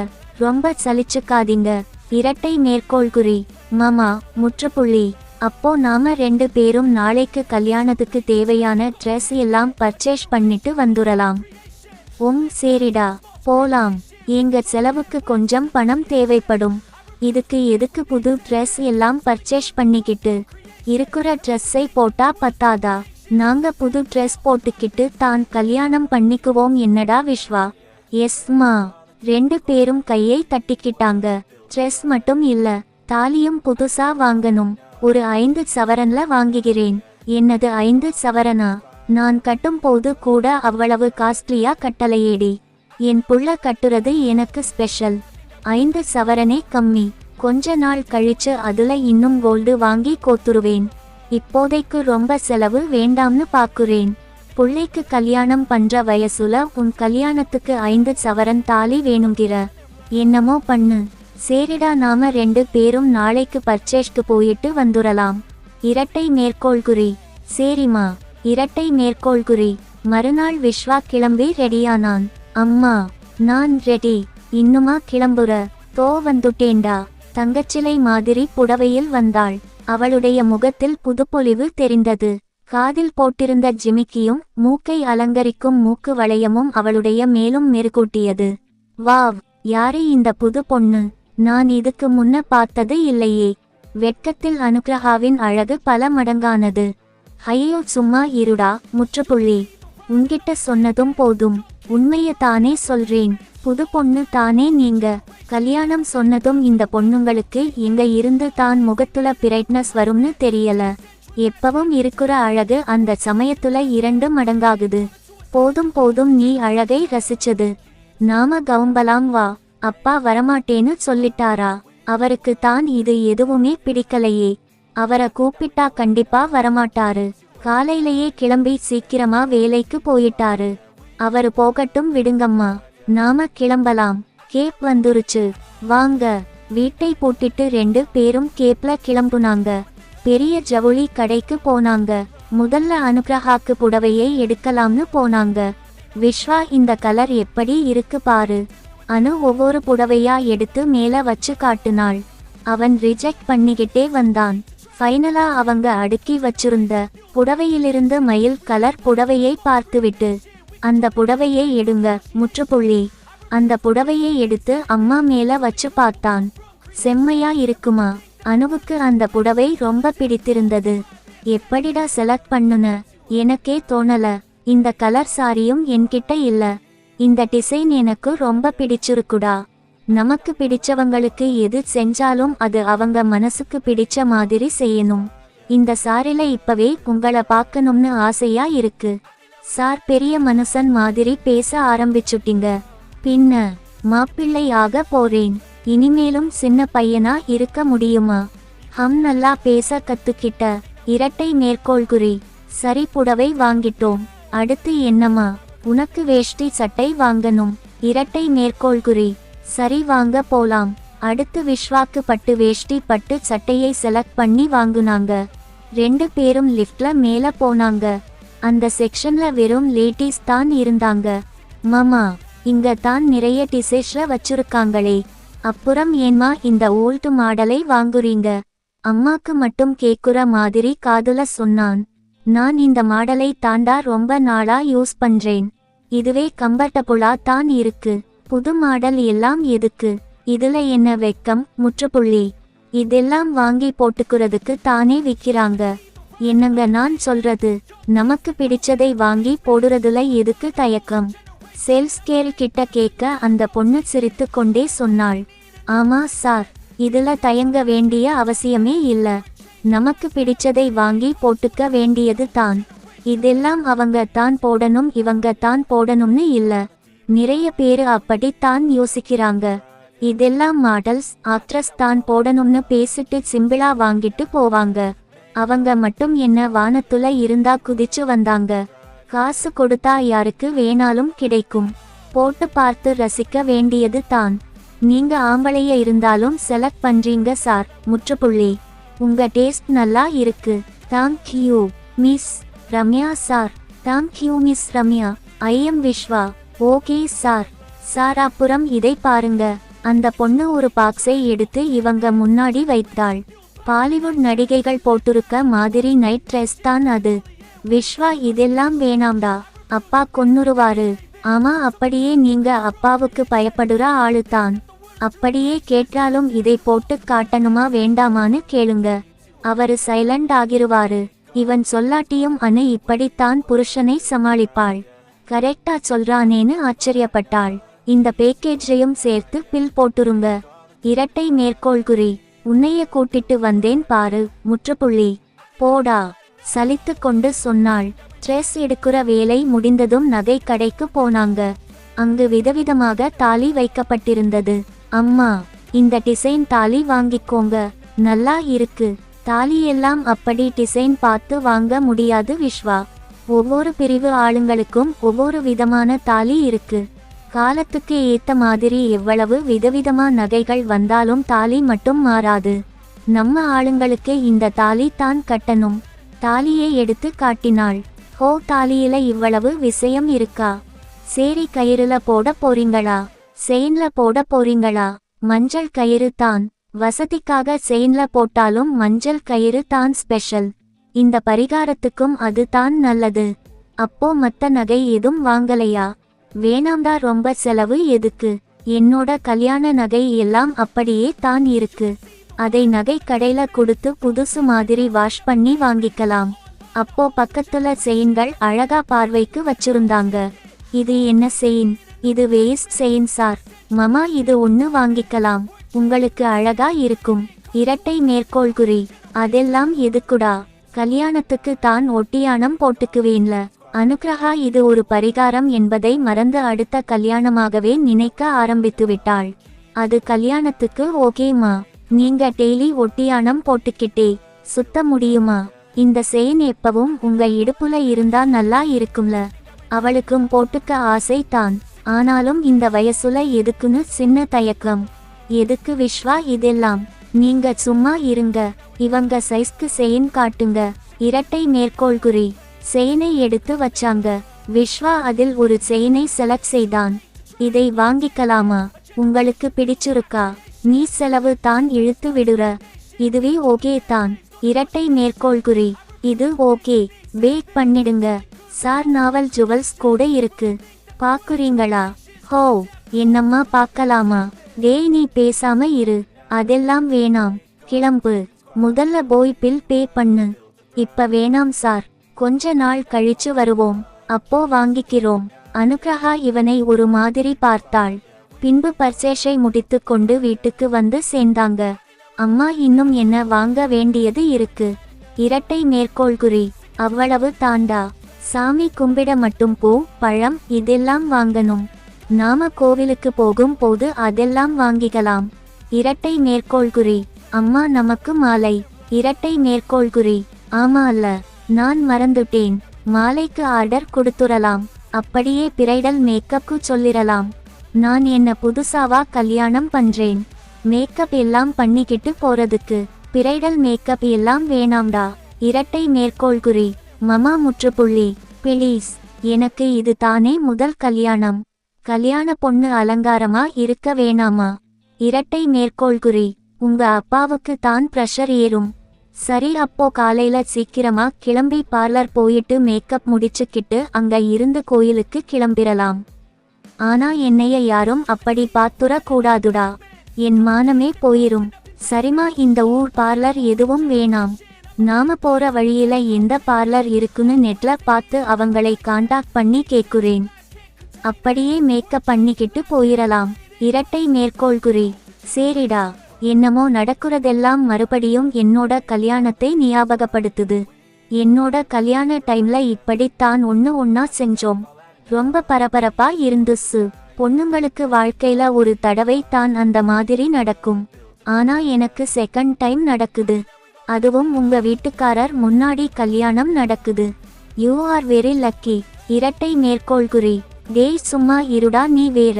ரொம்ப சலிச்சுக்காதீங்க. இரட்டை மேற்கோள்குறி. மாமா, முற்றுப்புள்ளி. அப்போ நாம 2 பேரும் நாளைக்கு கல்யாணத்துக்கு தேவையான ட்ரெஸ் எல்லாம் பர்ச்சேஸ் பண்ணிட்டு வந்துடலாம். சரிடா, போலாம். எங்க செலவுக்கு கொஞ்சம் பணம் தேவைப்படும். இதுக்கு எதுக்கு புது ட்ரெஸ் எல்லாம் பர்ச்சேஸ் பண்ணிக்கிட்டு? இருக்கிற ட்ரெஸ்ஸை போட்டா பத்தாதா? நாங்க புது ட்ரெஸ் போட்டுக்கிட்டு தான் கல்யாணம் பண்ணிக்குவோம். என்னடா விஸ்வா? எஸ்மா. 2 பேரும் கையை தட்டிக்கிட்டாங்க. ட்ரெஸ் மட்டும் இல்ல, தாலியும் புதுசா வாங்கணும். ஒரு 5 சவரன்ல வாங்குகிறேன். என்னது 5 சவரனா? நான் கட்டும் போது கூட அவ்வளவு காஸ்ட்லியா கட்டளையேடி. என் புள்ள கட்டுறது எனக்கு ஸ்பெஷல். 5 சவரனே கம்மி. கொஞ்ச நாள் கழிச்சு அதுல இன்னும் கோல்டு வாங்கி கோத்துருவேன். இப்போதைக்கு ரொம்ப செலவு வேண்டாம்னு பாக்குறேன். புள்ளைக்கு கல்யாணம் பண்ற வயசுல உன் கல்யாணத்துக்கு 5 சவரன் தாலி வேணுங்கிற? என்னமோ பண்ணு. சரிடா, நாம 2 பேரும் நாளைக்கு பர்ச்சேஸ்க்கு போயிட்டு வந்துடலாம். இரட்டை மேற்கோள்குறி. சரிம்மா. இரட்டை மேற்கோள்குறி. மறுநாள் விஸ்வா கிளம்பி ரெடியானான். அம்மா, நான் ரெடி. இன்னுமா கிளம்புற? வந்துட்டேன்டா. தங்கச்சிலை மாதிரி புடவையில் வந்தாள். அவளுடைய முகத்தில் புதுப்பொலிவு தெரிந்தது. காதில் போட்டிருந்த ஜிமிக்கியும் மூக்கை அலங்கரிக்கும் மூக்கு வளையமும் அவளுடைய மேலும் மெருகூட்டியது. வாவ், யாரு இந்த புது பொண்ணு? நான் இதுக்கு முன்ன பார்த்தது இல்லையே. வெட்கத்தில் அனுகிரகாவின் அழகு பல மடங்கானது. ஐயோ, சும்மா இருடா, முற்றுப்புள்ளி. உன்கிட்ட சொன்னதும் போதும். உண்மைய தானே சொல்றேன். புது பொண்ணு தானே நீங்க? கல்யாணம் சொன்னதும் இந்த பொண்ணுங்களுக்கு எங்க இருந்து தான் முகத்துல பிரைட்னஸ் வரும்னு தெரியல. எப்பவும் இருக்கிற அழகு அந்த சமயத்துல 2 மடங்காகுது. போதும் போதும், நீ அழகை ரசிச்சது. நாம கவும்பலாம் வா. அப்பா வரமாட்டேன்னு சொல்லிட்டாரா? அவருக்கு தான் இது எதுவுமே பிடிக்கலையே. அவரை கூப்பிட்டா கண்டிப்பா வரமாட்டாரு. காலையிலேயே கிளம்பி சீக்கிரமா வேலைக்கு போயிட்டாரு. அவரு போகட்டும் விடுங்கம்மா, நாம கிளம்பலாம். கேப் வந்துருச்சு, வாங்க. வீட்டை பூட்டிட்டு 2 பேரும் கேப்ல கிளம்புனாங்க. பெரிய ஜவுளி கடைக்கு போனாங்க. முதல்ல அனுகிரகாக்கு புடவையை எடுக்கலாம்னு போனாங்க. விஸ்வா, இந்த கலர் எப்படி இருக்கு பாரு. அனு ஒவ்வொரு புடவையா எடுத்து மேல வச்சு காட்டினாள். அவன் ரிஜெக்ட் பண்ணிக்கிட்டே வந்தான். ஃபைனலா அவங்க அடுக்கி வச்சிருந்த புடவையிலிருந்து மயில் கலர் புடவையை பார்த்துவிட்டு, அந்த புடவையை எடுங்க, முற்றுப்புள்ளி. அந்த புடவையை எடுத்து அம்மா மேல வச்சு பார்த்தான். செம்மையா இருக்குமா? அனுவுக்கு அந்த புடவை ரொம்ப பிடித்திருந்தது. எப்படிடா செலக்ட் பண்ணுன? எனக்கே தோணல. இந்த கலர் சாரியும் என்கிட்ட இல்ல. இந்த டிசைன் எனக்கு ரொம்ப பிடிச்சிருக்குடா. நமக்கு பிடிச்சவங்களுக்கு எது செஞ்சாலும் அது அவங்க மனசுக்கு பிடிச்ச மாதிரி செய்யணும். இந்த சாரில இப்பவே உங்களை பார்க்கணும்னு ஆசையா இருக்கு. சார், பெரிய மனுஷன் மாதிரி பேச ஆரம்பிச்சுட்டீங்க. பின்ன மாப்பிள்ளை ஆக போறேன். இனிமேலும் சின்ன பையனா இருக்க முடியுமா? நல்லா பேச கத்துக்கிட்ட. இரட்டை மேற்கோள்குறி. சரி, புடவை வாங்கிட்டோம். அடுத்து என்னம்மா? உனக்கு வேஷ்டி சட்டை வாங்கணும். இரட்டை மேற்கோள்குறி. சரி, வாங்க போலாம். அடுத்து விஸ்வாக்கு பட்டு வேஷ்டி பட்டு சட்டையை செலக்ட் பண்ணி வாங்குனாங்க. 2 பேரும் லிஃப்ட்ல மேல போனாங்க. அந்த செக்ஷன்ல வெறும் லேடிஸ் தான் இருந்தாங்க. மாமா, இங்க தான் நிறைய டிசைன்ஸ்ல வச்சிருக்காங்களே, அப்புறம் ஏன்மா இந்த ஓல்டு மாடலை வாங்குறீங்க? அம்மாக்கு மட்டும் கேக்குற மாதிரி காதுல சொன்னான். நான் இந்த மாடலை தாண்டா ரொம்ப நாளா யூஸ் பண்றேன். இதுவே கம்ஃபர்டபுளா தான் இருக்கு. புது மாடல் எல்லாம் எதுக்கு? இதுல என்ன வெக்கம்? முற்றுப்புள்ளி. இதெல்லாம் வாங்கி போட்டுக்கிறதுக்கு தானே விக்கிறாங்க. என்னங்க நான் சொல்றது? நமக்கு பிடிச்சதை வாங்கி போடுறதுல எதுக்கு தயக்கம்? சேல்ஸ் கேள் கிட்ட கேட்க அந்த பொண்ணு சிரித்து கொண்டே சொன்னாள். ஆமா சார், இதுல தயங்க வேண்டிய அவசியமே இல்ல. நமக்கு பிடிச்சதை வாங்கி போட்டுக்க வேண்டியது தான். இதெல்லாம் அவங்க தான் போடணும் இவங்க தான் போடணும்னு இல்ல. நிறைய பேரு அப்படி தான் யோசிக்கிறாங்க. இதெல்லாம் மாடல்ஸ் ஆக்ட்ரஸ் தான் போடணும்னு பேசிட்டு சிம்பிளா வாங்கிட்டு போவாங்க. அவங்க மட்டும் என்ன வானத்துல இருந்தா குதிச்சு வந்தாங்க? காசு கொடுத்தா யாருக்கு வேணாலும் கிடைக்கும். போட்டு பார்த்து ரசிக்க வேண்டியது தான். நீங்க ஆம்பளைய இருந்தாலும் செலக்ட் பண்றீங்க சார். முற்றுப்புள்ளி. உங்க டேஸ்ட் நல்லா இருக்கு. Thank you miss Ramya sir. Thank you miss Ramya. I am Vishwa. Okay sir. Sir அப்புறம் இதை பாருங்க. அந்த பொண்ணு ஒரு பாக்ஸை எடுத்து இவங்க முன்னாடி வைத்தாள். பாலிவுட் நடிகைகள் போட்டிருக்க மாதிரி நைட் ட்ரெஸ் தான் அது. விஸ்வா இதெல்லாம் வேணாம்டா, அப்பா கொன்னுருவாரு. ஆமா, அப்படியே நீங்க அப்பாவுக்கு பயப்படுற ஆளு தான். அப்படியே கேட்டாலும் இதை போட்டு காட்டணுமா வேண்டாமான்னு கேளுங்க. அவரு சைலண்ட் ஆகிருவாரு. இவன் சொல்லாட்டியும் அனு இப்படித்தான் புருஷனை சமாளிப்பாள். கரெக்டா சொல்றானேன்னு ஆச்சரியப்பட்டாள். இந்த பேக்கேஜையும் சேர்த்து பில் போட்டுருங்க. இரட்டை மேற்கோள்குறி. உன்னைய கூட்டிட்டு வந்தேன் பாரு. முற்றுப்புள்ளி. போடா. சலித்து கொண்டு சொன்னாள். ட்ரெஸ் எடுக்கிற வேலை முடிந்ததும் நகை கடைக்கு போனாங்க. அங்கு விதவிதமாக தாலி வைக்கப்பட்டிருந்தது. அம்மா, இந்த டிசைன் தாலி வாங்கிக்கோங்க, நல்லா இருக்கு. தாலியெல்லாம் அப்படி டிசைன் பார்த்து வாங்க முடியாது விஸ்வா. ஒவ்வொரு பிரிவு ஆளுங்களுக்கும் ஒவ்வொரு விதமான தாலி இருக்கு. காலத்துக்கு ஏத்த மாதிரி எவ்வளவு விதவிதமா நகைகள் வந்தாலும் தாலி மட்டும் மாறாது. நம்ம ஆளுங்களுக்கு இந்த தாலி தான் கட்டணும். தாலியை எடுத்து காட்டினாள். ஹோ, தாலியில இவ்வளவு விஷயம் இருக்கா? சேரி, கயிறுல போட போறீங்களா? செயின்ல போட போறீங்களா? மஞ்சள் கயிறு தான். வசதிக்காக செயின்ல போட்டாலும் மஞ்சள் கயிறு தான் ஸ்பெஷல். இந்த பரிகாரத்துக்கும் அது தான் நல்லது. அப்போ மத்த நகை எதுவும் வாங்கலையா? வேணாம்டா, ரொம்ப செலவு எதுக்கு? என்னோட கல்யாண நகை எல்லாம் அப்படியே தான் இருக்கு. அதை நகை கடையில கொடுத்து புதுசு மாதிரி வாஷ் பண்ணி வாங்கிக்கலாம். அப்போ பக்கத்துல செயின்கள் அழகா பார்வைக்கு வச்சிருந்தாங்க. இது என்ன செயின்? இது வேஸ்ட் செயின் சார். மாமா, இது ஒண்ணு வாங்கிக்கலாம், உங்களுக்கு அழகா இருக்கும். இரட்டை மேற்கோள்குறி. அதெல்லாம் எதுக்குடா? கல்யாணத்துக்கு தான் ஒட்டியானம் போட்டுக்குவேன்ல. அனுகிரகா இது ஒரு பரிகாரம் என்பதை மறந்து அடுத்த கல்யாணமாகவே நினைக்க ஆரம்பித்து விட்டாள். அது கல்யாணத்துக்கு ஓகேமா? நீங்க டெய்லி ஒட்டியானம் போட்டுக்கிட்டே சுத்த முடியுமா? இந்த செயின் எப்பவும் உங்க இடுப்புல இருந்தா நல்லா இருக்கும்ல. அவளுக்கும் போட்டுக்க ஆசை தான். ஆனாலும் இந்த வயசுல எதுக்குன்னு சின்ன தயக்கம். எதுக்கு விஸ்வா இதெல்லாம்? நீங்க சும்மா இருங்க. இவங்க சைஸ்க்கு செயின் காட்டுங்க. இரட்டை மேற்கோள்குறி. செயினை எடுத்து வச்சாங்க. விஸ்வா அதில் ஒரு செயினை செலக்ட் செய்தான். இதை வாங்கிக்கலாமா? உங்களுக்கு பிடிச்சிருக்கா? நீ செலவு தான் இழுத்து விடுற. இதுவே ஓகே தான். இரட்டை மேற்கோள்குறி. இது ஓகே, பேக் பண்ணிடுங்க சார். நாவல் ஜுவல்ஸ் கூட இருக்கு, பாக்குறீங்களா? ஹோ, என்னம்மா பார்க்கலாமா? டேய், நீ பேசாம இரு. அதெல்லாம் வேணாம், கிளம்பு. முதல்ல போய் பில் பே பண்ணு. இப்ப வேணாம் சார், கொஞ்ச நாள் கழிச்சு வருவோம், அப்போ வாங்கிக்கிறோம். அனுகிரகா இவனை ஒரு மாதிரி பார்த்தாள். பின்பு பர்ச்சேஸை முடித்து கொண்டு வீட்டுக்கு வந்து சேர்ந்தாங்க. அம்மா, இன்னும் என்ன வாங்க வேண்டியது இருக்கு. இரட்டை மேற்கோள்குறி. அவ்வளவு தாண்டா? சாமி கும்பிட மட்டும் பூ பழம் இதெல்லாம் வாங்கணும். நாம கோவிலுக்கு போகும் போது அதெல்லாம் வாங்கிக்கலாம். இரட்டை மேற்கோள்குறி. அம்மா, நமக்கு மாலை. இரட்டை மேற்கோள்குறி. ஆமா அல்ல, நான் மறந்துட்டேன். மாலைக்கு ஆர்டர் கொடுத்துடலாம். அப்படியே பிரைடல் மேக்கப்க்கு சொல்லிடலாம். நான் என்ன புதுசாவா கல்யாணம் பண்றேன்? மேக்கப் எல்லாம் பண்ணிக்கிட்டு போறதுக்கு பிரைடல் மேக்கப் எல்லாம் வேணாம்டா. இரட்டை மேற்கோள்குறி. மமா, முற்றுப்புள்ளி. பிளீஸ், எனக்கு இது தானே முதல் கல்யாணம். கல்யாண பொண்ணு அலங்காரமா இருக்க வேணாமா? இரட்டை மேற்கோள்குறி. உங்க அப்பாவுக்கு தான் பிரஷர் ஏறும். சரி, அப்போ காலையில சீக்கிரமா கிளம்பி பார்லர் போயிட்டு மேக்கப் முடிச்சுக்கிட்டு அங்க இருந்து கோயிலுக்கு கிளம்பிரலாம். ஆனா என்னைய யாரும் அப்படி பாத்துற கூடாதுடா, என் மானமே போயிரும். சரிமா, இந்த ஊர் பார்லர் எதுவும் வேணாம். நாம போற வழியில எந்த பார்லர் இருக்குன்னு நெட்ல பார்த்து அவங்களை காண்டாக்ட் பண்ணி கேக்குறேன். அப்படியே மேக்கப் பண்ணிக்கிட்டு போயிரலாம். இரட்டை மேற்கோள்குறி. சரிடா, என்னமோ நடக்குறதெல்லாம் மறுபடியும் என்னோட கல்யாணத்தை ஞாபகப்படுத்துது. என்னோட கல்யாண டைம்ல இப்படித்தான் ஒன்னா செஞ்சோம். ரொம்ப பரபரப்பா இருந்துச்சு. பொண்ணுங்களுக்கு வாழ்க்கையில ஒரு தடவை தான் அந்த மாதிரி நடக்கும். ஆனா எனக்கு செகண்ட் டைம் நடக்குது. அதுவும் உங்க வீட்டுக்காரர் முன்னாடி கல்யாணம் நடக்குது. You are very lucky. இரட்டை மேற்கோள்குறி. டேய் சும்மா இருடா நீ வேற.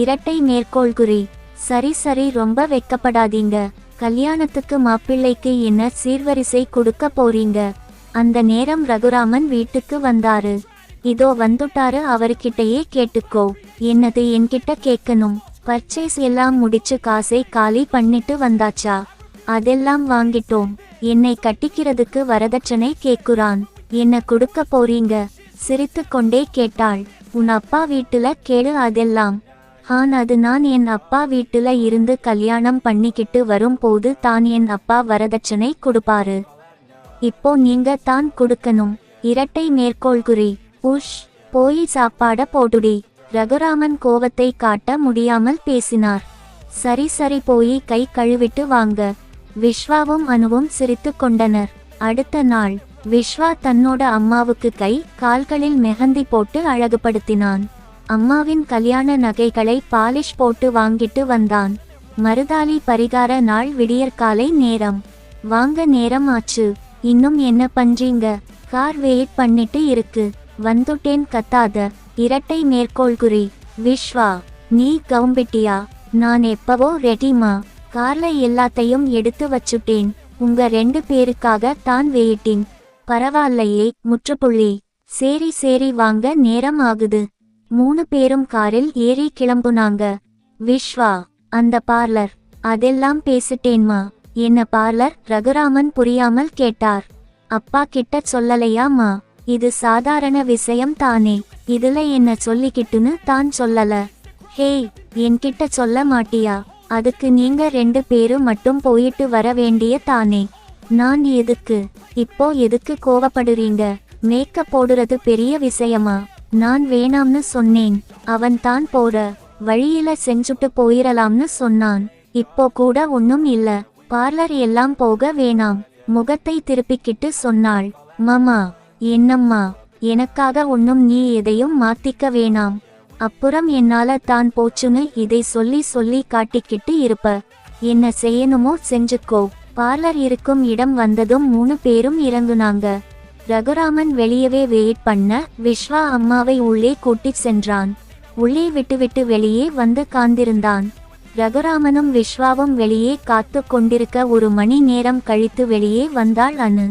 இரட்டை மேற்கோள்குறி. சரி சரி ரொம்ப வெக்கப்படாதீங்க. கல்யாணத்துக்கு மாப்பிள்ளைக்கு என்ன சீர்வரிசை கொடுக்க போறீங்க? அந்த நேரம் ரகுராமன் வீட்டுக்கு வந்தாரு. இதோ வந்துட்டாரு, அவர்கிட்டயே கேட்டுக்கோ. என்னது என்கிட்ட கேட்கணும்? பர்ச்சேஸ் எல்லாம் முடிச்சு காசை காலி பண்ணிட்டு வந்தாச்சா? அதெல்லாம் வாங்கிட்டோம். என்னை கட்டிக்கிறதுக்கு வரதட்சணை கேக்குறான். என்ன கொடுக்க போறீங்க? சிரித்து கொண்டே கேட்டாள். உன் அப்பா வீட்டுல கேளு அதெல்லாம். அது நான் என் அப்பா வீட்டுல இருந்து கல்யாணம் பண்ணிக்கிட்டு வரும் போது தான் என் அப்பா வரதட்சணை கொடுப்பாரு. இப்போ நீங்க தான் கொடுக்கணும். இரட்டை மேற்கோள்குறி. உஷ், போய் சாப்பாட போடுடி. ரகுராமன் கோவத்தை காட்ட முடியாமல் பேசினார். சரி சரி போய் கை கழுவிட்டு வாங்க. விஸ்வாவும் அனுவும் சிரித்து கொண்டனர். அடுத்த நாள் விஸ்வா தன்னோட அம்மாவுக்கு கை கால்களில் மெஹந்தி போட்டு அழகுபடுத்தினான். அம்மாவின் கல்யாண நகைகளை பாலிஷ் போட்டு வாங்கிட்டு வந்தான். மருதாளி பரிகார நாள் விடியற்காலை நேரம். வாங்க நேரம் ஆச்சு. இன்னும் என்ன பண்றீங்க? கார் வெயிட் பண்ணிட்டு இருக்கு. வந்துட்டேன் கத்தாத. இரட்டை மேற்கோள்குறி. விஸ்வா, நீ கவும்பிட்டியா? நான் எப்பவோ ரெடிமா. கார்ல எல்லாத்தையும் எடுத்து வச்சுட்டேன். உங்க 2 பேருக்காக தான் வெயிட்டிங். பரவாயில்லையே முற்றுப்புள்ளி. சரி சரி வாங்க நேரம் ஆகுது. 3 பேரும் காரில் ஏறி கிளம்புனாங்க. விஸ்வா, அந்த பார்லர் அதெல்லாம் பேசிட்டேன்மா. என்ன பார்லர்? ரகுராமன் புரியாமல் கேட்டார். அப்பா கிட்ட சொல்லலையாமா? இது சாதாரண விஷயம் தானே. இதுல என்ன சொல்லிக்கிட்டுன்னு தான் சொல்லல. ஹேய், என்கிட்ட சொல்ல மாட்டியா? அதுக்கு நீங்க 2 பேரும் மட்டும் போயிட்டு வர வேண்டிய தானே. நான் எதுக்கு? இப்போ எதுக்கு கோவப்படுறீங்க? மேக்கப் போடுறது பெரிய விஷயமா? நான் வேணாம்னு சொன்னேன். அவன் தான் போற வழியில செஞ்சுட்டு போயிரலாம்னு சொன்னான். இப்போ கூட ஒன்னும் இல்ல. பார்லர் எல்லாம் போக வேணாம். முகத்தை திருப்பிக்கிட்டு சொன்னாள். மாமா, என்னம்மா? எனக்காக ஒன்னும் நீ எதையும் மாத்திக்க வேணாம். அப்புறம் என்னால தான் போச்சுன்னு இதை சொல்லி சொல்லி காட்டிக்கிட்டு இருப்ப. என்ன செய்யணுமோ செஞ்சுக்கோ. பார்லர் இருக்கும் இடம் வந்ததும் 3 பேரும் இறங்குனாங்க. ரகுராமன் வெளியவே வெயிட் பண்ண விஸ்வா அம்மாவை உள்ளே கூட்டிச் சென்றான். உள்ளே விட்டுவிட்டு வெளியே வந்து காந்திருந்தான். ரகுராமனும் விஸ்வாவும் வெளியே காத்து கொண்டிருக்க 1 மணி நேரம் கழித்து வெளியே வந்தாள் அனு.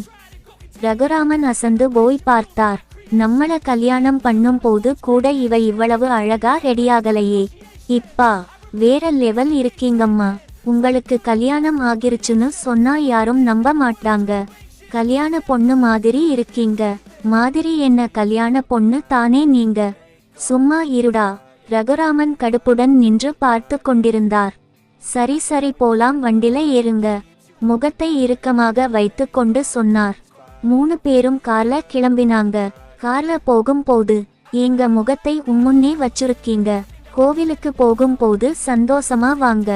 ரகுராமன் அசந்து போய் பார்த்தார். நம்மள கல்யாணம் பண்ணும் போது கூட இவ இவ்வளவு அழகா ரெடியாகலையே. இப்பா வேற லெவல் இருக்கீங்கம்மா. உங்களுக்கு கல்யாணம் ஆகிருச்சுன்னு சொன்னா யாரும் நம்ப மாட்டாங்க. கல்யாண பொண்ணு மாதிரி இருக்கீங்க. மாதிரி என்ன? கல்யாண பொண்ணு தானே நீங்க. சும்மா இருடா. ரகுராமன் கடுப்புடன் நின்று பார்த்து கொண்டிருந்தார். சரி சரி போலாம், வண்டில ஏறுங்க. முகத்தை இறுக்கமாக வைத்து கொண்டு சொன்னார். 3 பேரும் கார்ல கிளம்பினாங்க. கார்ல போகும்போது, எங்க முகத்தை உம்முன்னே வச்சிருக்கீங்க. கோவிலுக்கு போகும்போது சந்தோஷமா வாங்க.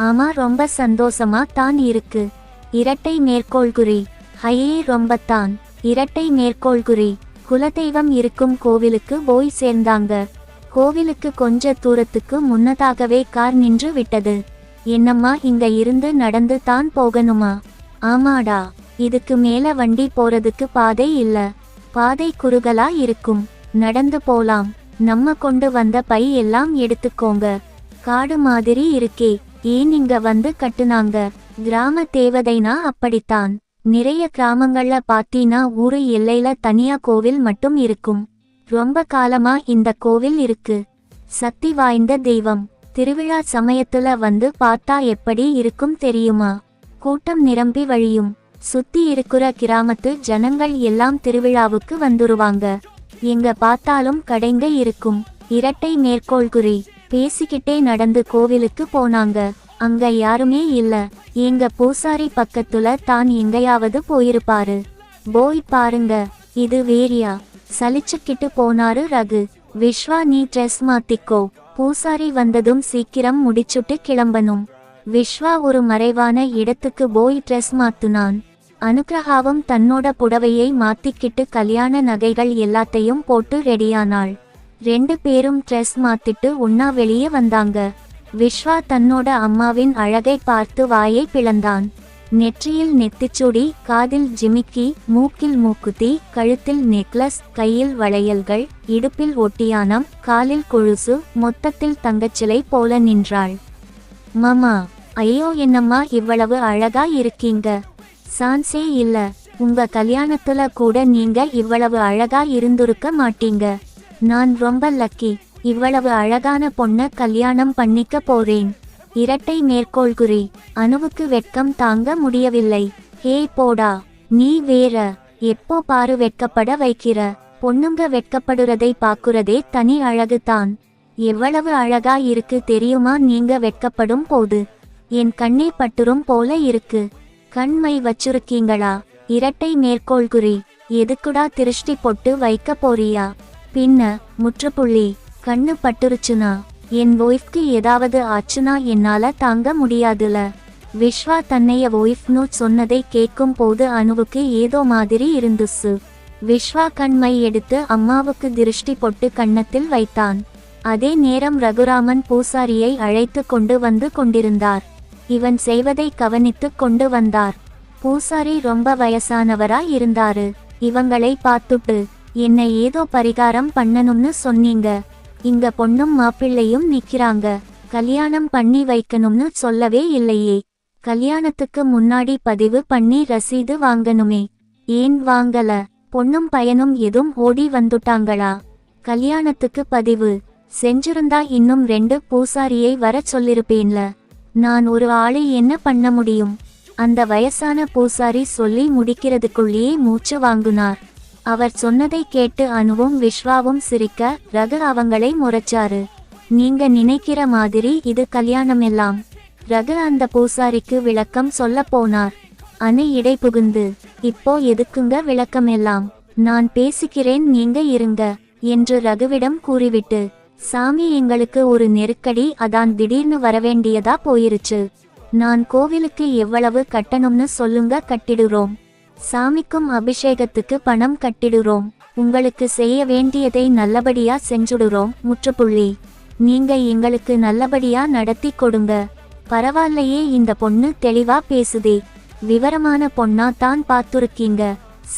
ஆமா, ரொம்ப சந்தோஷமா தான் இருக்கு. இரட்டை மேற்கோள்குறி. ஹையே ரொம்பத்தான். இரட்டை மேற்கோள்குறி. குலதெய்வம் இருக்கும் கோவிலுக்கு போய் சேர்ந்தாங்க. கோவிலுக்கு கொஞ்ச தூரத்துக்கு முன்னதாகவே கார் நின்று விட்டது. என்னம்மா, இங்க இருந்து நடந்து தான் போகணுமா? ஆமாடா, இதுக்கு மேல வண்டி போறதுக்கு பாதை இல்ல. பாதை குறுகலா இருக்கும். நடந்து போலாம். நம்ம கொண்டு வந்த பை எல்லாம் எடுத்துக்கோங்க. காடு மாதிரி இருக்கே. ஏன் இங்க வந்து கட்டுனாங்க? கிராம தேவதைனா அப்படித்தான். நிறைய கிராமங்கள்ல பாத்தீனா ஊரு எல்லையில தனியா கோவில் மட்டும் இருக்கும். ரொம்ப காலமா இந்த கோவில் இருக்கு. சக்தி வாய்ந்த தெய்வம். திருவிழா சமயத்துல வந்து பார்த்தா எப்படி இருக்கும் தெரியுமா? கூட்டம் நிரம்பி வழியும். சுத்தி இருக்கிற கிராமத்து ஜனங்கள் எல்லாம் திருவிழாவுக்கு வந்துருவாங்க. எங்க பார்த்தாலும் கடைங்க இருக்கும். இரட்டை மேற்கோள்குறி. பேசிக்கிட்டே நடந்து கோவிலுக்கு போனாங்க. அங்க யாருமே இல்ல. எங்க பூசாரி பக்கத்துல தான் எங்கயாவது போயிருப்பாரு. போய் பாருங்க. இது வேறியா? சலிச்சுக்கிட்டு போனாரு ரகு. விஸ்வா, நீ ட்ரெஸ் மாத்திக்கோ. பூசாரி வந்ததும் சீக்கிரம் முடிச்சுட்டு கிளம்பணும். விஸ்வா ஒரு மறைவான இடத்துக்கு போய் ட்ரெஸ் மாத்துனான். அனுகிரகாவும் தன்னோட புடவையை மாத்திக்கிட்டு கல்யாண நகைகள் எல்லாத்தையும் போட்டு ரெடியானாள். 2 பேரும் ட்ரெஸ் மாத்திட்டு ஒன்னா வெளியே வந்தாங்க. விஸ்வா தன்னோட அம்மாவின் அழகை பார்த்து வாயை பிளந்தான். நெற்றியில் நெத்திச்சுடி, காதில் ஜிமிக்கி, மூக்கில் மூக்குத்தி, கழுத்தில் நெக்லஸ், கையில் வளையல்கள், இடுப்பில் ஒட்டியானம், காலில் கொலுசு, மொத்தத்தில் தங்கச்சிலை போல நின்றாள். மாமா, ஐயோ என்னம்மா இவ்வளவு அழகா இருக்கீங்க, சான்ஸே இல்ல, உங்க கல்யாணத்துல கூட நீங்க இவ்வளவு அழகா இருந்திருக்க மாட்டீங்க, நான் ரொம்ப லக்கி, இவ்வளவு அழகான பொண்ண கல்யாணம் பண்ணிக்க போறேன். இரட்டை மேற்கோள்குறி. அனுவுக்கு வெட்கம் தாங்க முடியவில்லை. ஹே போடா, நீ வேற, எப்போ பாரு வெட்கப்பட வைக்கிற, பொண்ணுங்க வெட்கப்படுறதை பாக்குறதே தனி அழகு தான். எவ்வளவு அழகா இருக்கு தெரியுமா நீங்க வெட்கப்படும் போது, என் கண்ணே பட்டுரும் போல இருக்கு. கண்மை வச்சிருக்கீங்களா? இரட்டை மேற்கோள்குறி. எதுக்குடா திருஷ்டி பொட்டு வைக்க போறியா? பின்ன முற்றுப்புள்ளி. கண்ணு பட்டுருச்சுனா, என் ஒய்ஃப்க்கு ஏதாவது ஆச்சுனா என்னால தாங்க முடியாதுல. விஸ்வா தன்னைய ஒய்ஃப்னு சொன்னதை கேட்கும் போது அனுவுக்கு ஏதோ மாதிரி இருந்துச்சு. விஸ்வா கண்மை எடுத்து அம்மாவுக்கு திருஷ்டி பொட்டு கன்னத்தில் வைத்தான். அதே நேரம் ரகுராமன் பூசாரியை அழைத்து கொண்டு வந்து கொண்டிருந்தார். இவன் செய்வதை கவனித்து கொண்டு வந்தார். பூசாரி ரொம்ப வயசானவரா இருந்தாரு. இவங்களை பார்த்துட்டு, என்ன ஏதோ பரிகாரம் பண்ணணும்னு சொன்னீங்க, இங்க பொண்ணும் மாப்பிள்ளையும் நிக்கிறாங்க, கல்யாணம் பண்ணி வைக்கணும்னு சொல்லவே இல்லையே, கல்யாணத்துக்கு முன்னாடி பதிவு பண்ணி ரசீது வாங்கணுமே, ஏன் வாங்கல? பொண்ணும் பையனும் எதுவும் ஓடி வந்துட்டாங்களா? கல்யாணத்துக்கு பதிவு செஞ்சிருந்தா இன்னும் 2 பூசாரியை வர சொல்லிருப்பேன்ல, நான் ஒரு ஆளு என்ன பண்ண முடியும்? அந்த வயசான பூசாரி சொல்லி முடிக்கிறதுக்குள்ளேயே மூச்சு வாங்குனார். அவர் சொன்னதை கேட்டு அனுவும் விஸ்வாவும் சிரிக்க, ரகு அவங்களை முறைச்சாரு. நீங்க நினைக்கிற மாதிரி இது கல்யாணமெல்லாம். ரகு அந்த பூசாரிக்கு விளக்கம் சொல்ல போனார். அனு இடை புகுந்து, இப்போ எதுக்குங்க விளக்கம் எல்லாம், நான் பேசிக்கிறேன் நீங்க இருங்க என்று ரகுவிடம் கூறிவிட்டு, சாமி எங்களுக்கு ஒரு நெருக்கடி, அதான் திடீர்னு வரவேண்டியதா போயிருச்சு, நான் கோவிலுக்கு எவ்வளவு கட்டணும்னு சொல்லுங்க, கட்டிடுறோம், சாமிக்கும் அபிஷேகத்துக்கு பணம் கட்டிடுறோம், உங்களுக்கு செய்ய வேண்டியதை நல்லபடியா செஞ்சுடுறோம், முற்றுப்புள்ளி. நீங்க எங்களுக்கு நல்லபடியா நடத்தி கொடுங்க. பரவாயில்லையே, இந்த பொண்ணு தெளிவா பேசுதே, விவரமான பொண்ணா தான் பார்த்துருக்கீங்க,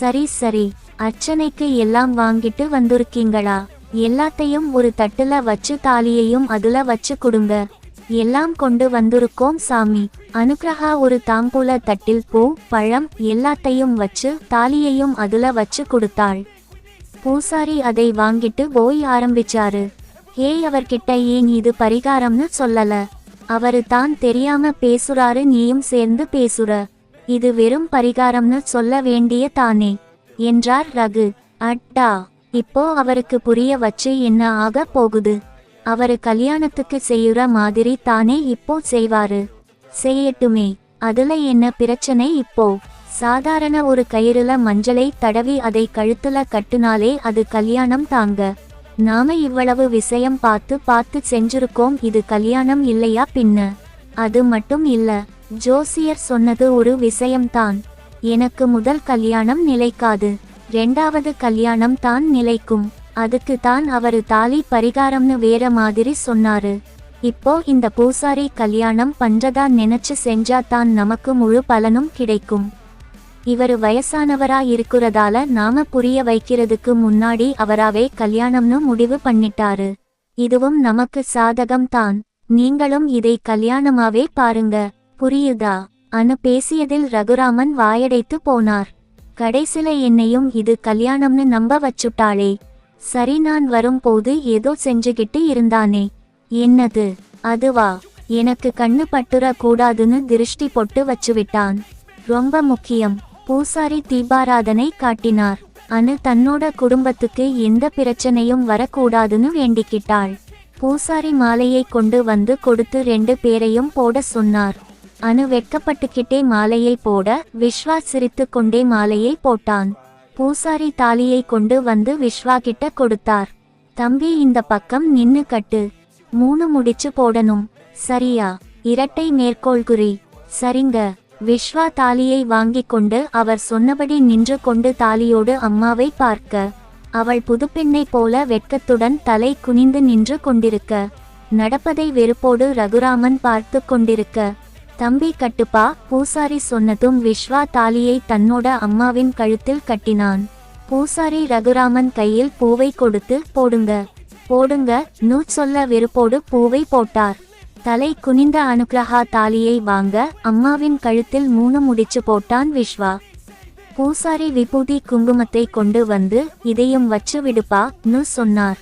சரி சரி, அர்ச்சனைக்கு எல்லாம் வாங்கிட்டு வந்திருக்கீங்களா? எல்லாத்தையும் ஒரு தட்டுல வச்சு தாலியையும் அதுல வச்சு கொடுங்க, எல்லாம் கொண்டு வந்திருக்கோம் சாமி. அனுகிரகா ஒரு தாம்பூல தட்டில் பூ, பழம் எல்லாத்தையும் வச்சு தாலியையும் அதுல வச்சு கொடுத்தாள். பூசாரி அதை வாங்கிட்டு போய் ஆரம்பிச்சாரு. ஹேய், அவர்கிட்ட ஏன் இது பரிகாரம்னு சொல்லல? அவரு தான் தெரியாம பேசுறாரு, நீயும் சேர்ந்து பேசுற, இது வெறும் பரிகாரம்னு சொல்ல வேண்டிய தானே என்றார் ரகு. அட்டா, இப்போ அவருக்கு புரிய வச்சு என்ன ஆக போகுது? அவரு கல்யாணத்துக்கு செய்யுற மாதிரி தானே இப்போ செய்வாரு, செய்யட்டுமே, அதுல என்ன பிரச்சனை இப்போ? சாதாரண ஒரு கயிறுல மஞ்சளை தடவி அதை கழுத்துல கட்டுனாலே அது கல்யாணம் தாங்க. நாம இவ்வளவு விஷயம் பார்த்து செஞ்சிருக்கோம், இது கல்யாணம் இல்லையா பின்ன? அது மட்டும் இல்ல, ஜோசியர் சொன்னது ஒரு விஷயம்தான், எனக்கு முதல் கல்யாணம் நிலைக்காது, 2வது கல்யாணம் தான் நிலைக்கும், அதுக்கு தான் அவரு தாலி பரிகாரம்னு வேற மாதிரி சொன்னாரு. இப்போ இந்த பூசாரி கல்யாணம் பண்றதா நினைச்சு செஞ்சா தான் நமக்கு முழு பலனும் கிடைக்கும். இவரு வயசானவரா இருக்கிறதால நாம புரிய வைக்கிறதுக்கு முன்னாடி அவராவே கல்யாணம்னு முடிவு பண்ணிட்டாரு. இதுவும் நமக்கு சாதகம் தான், நீங்களும் இதை கல்யாணமாவே பாருங்க, புரியுதா? அனு பேசியதில் ரகுராமன் வாயடைத்து போனார். கடைசில என்னையும் இது கல்யாணம்னு நம்ப வச்சுட்டாளே. சரி, நான் வரும்போது ஏதோ செஞ்சுகிட்டு இருந்தானே, என்னது? அதுவா? எனக்கு கண்ணு பட்டுற கூடாதுன்னு திருஷ்டி பொட்டு வச்சுவிட்டான், ரொம்ப முக்கியம். பூசாரி தீபாராதனை காட்டினார். அனு தன்னோட குடும்பத்துக்கு எந்த பிரச்சனையும் வரக்கூடாதுன்னு வேண்டிக்கிட்டாள். பூசாரி மாலையை கொண்டு வந்து கொடுத்து 2 பேரையும் போட சொன்னார். அனு வெட்கப்பட்டுக்கிட்டே மாலையை போட, விஸ்வா சிரித்து கொண்டே மாலையை போட்டான். பூசாரி தாலியை கொண்டு வந்து விஸ்வா கிட்ட கொடுத்தார். தம்பி, இந்த பக்கம் நின்னு கட்டு, 3 முடிச்சு போடணும், சரியா? இரட்டை மேற்கோள்குறி. சரிங்க. விஸ்வா தாலியை வாங்கிக் கொண்டு அவர் சொன்னபடி நின்று கொண்டு தாலியோடு அம்மாவை பார்க்க, அவள் புதுப்பெண்ணை போல வெட்கத்துடன் தலை குனிந்து நின்று கொண்டிருக்க, நடப்பதை வெறுப்போடு ரகுராமன் பார்த்து கொண்டிருக்க, தம்பி கட்டுப்பா, பூசாரி சொன்னதும் விஸ்வா தாலியை தன்னோட அம்மாவின் கழுத்தில் கட்டினான். பூசாரி ரகுராமன் கையில் பூவை கொடுத்து போடுங்க போடுங்க நூ சொல்ல வெறுப்போடு பூவை போட்டார். தலை குனிந்த அனுக்கிரஹா தாலியை வாங்க அம்மாவின் கழுத்தில் 3 முடிச்சு போட்டான் விஸ்வா. பூசாரி விபூதி குங்குமத்தை கொண்டு வந்து இதையும் வச்சு விடுப்பா நு சொன்னார்.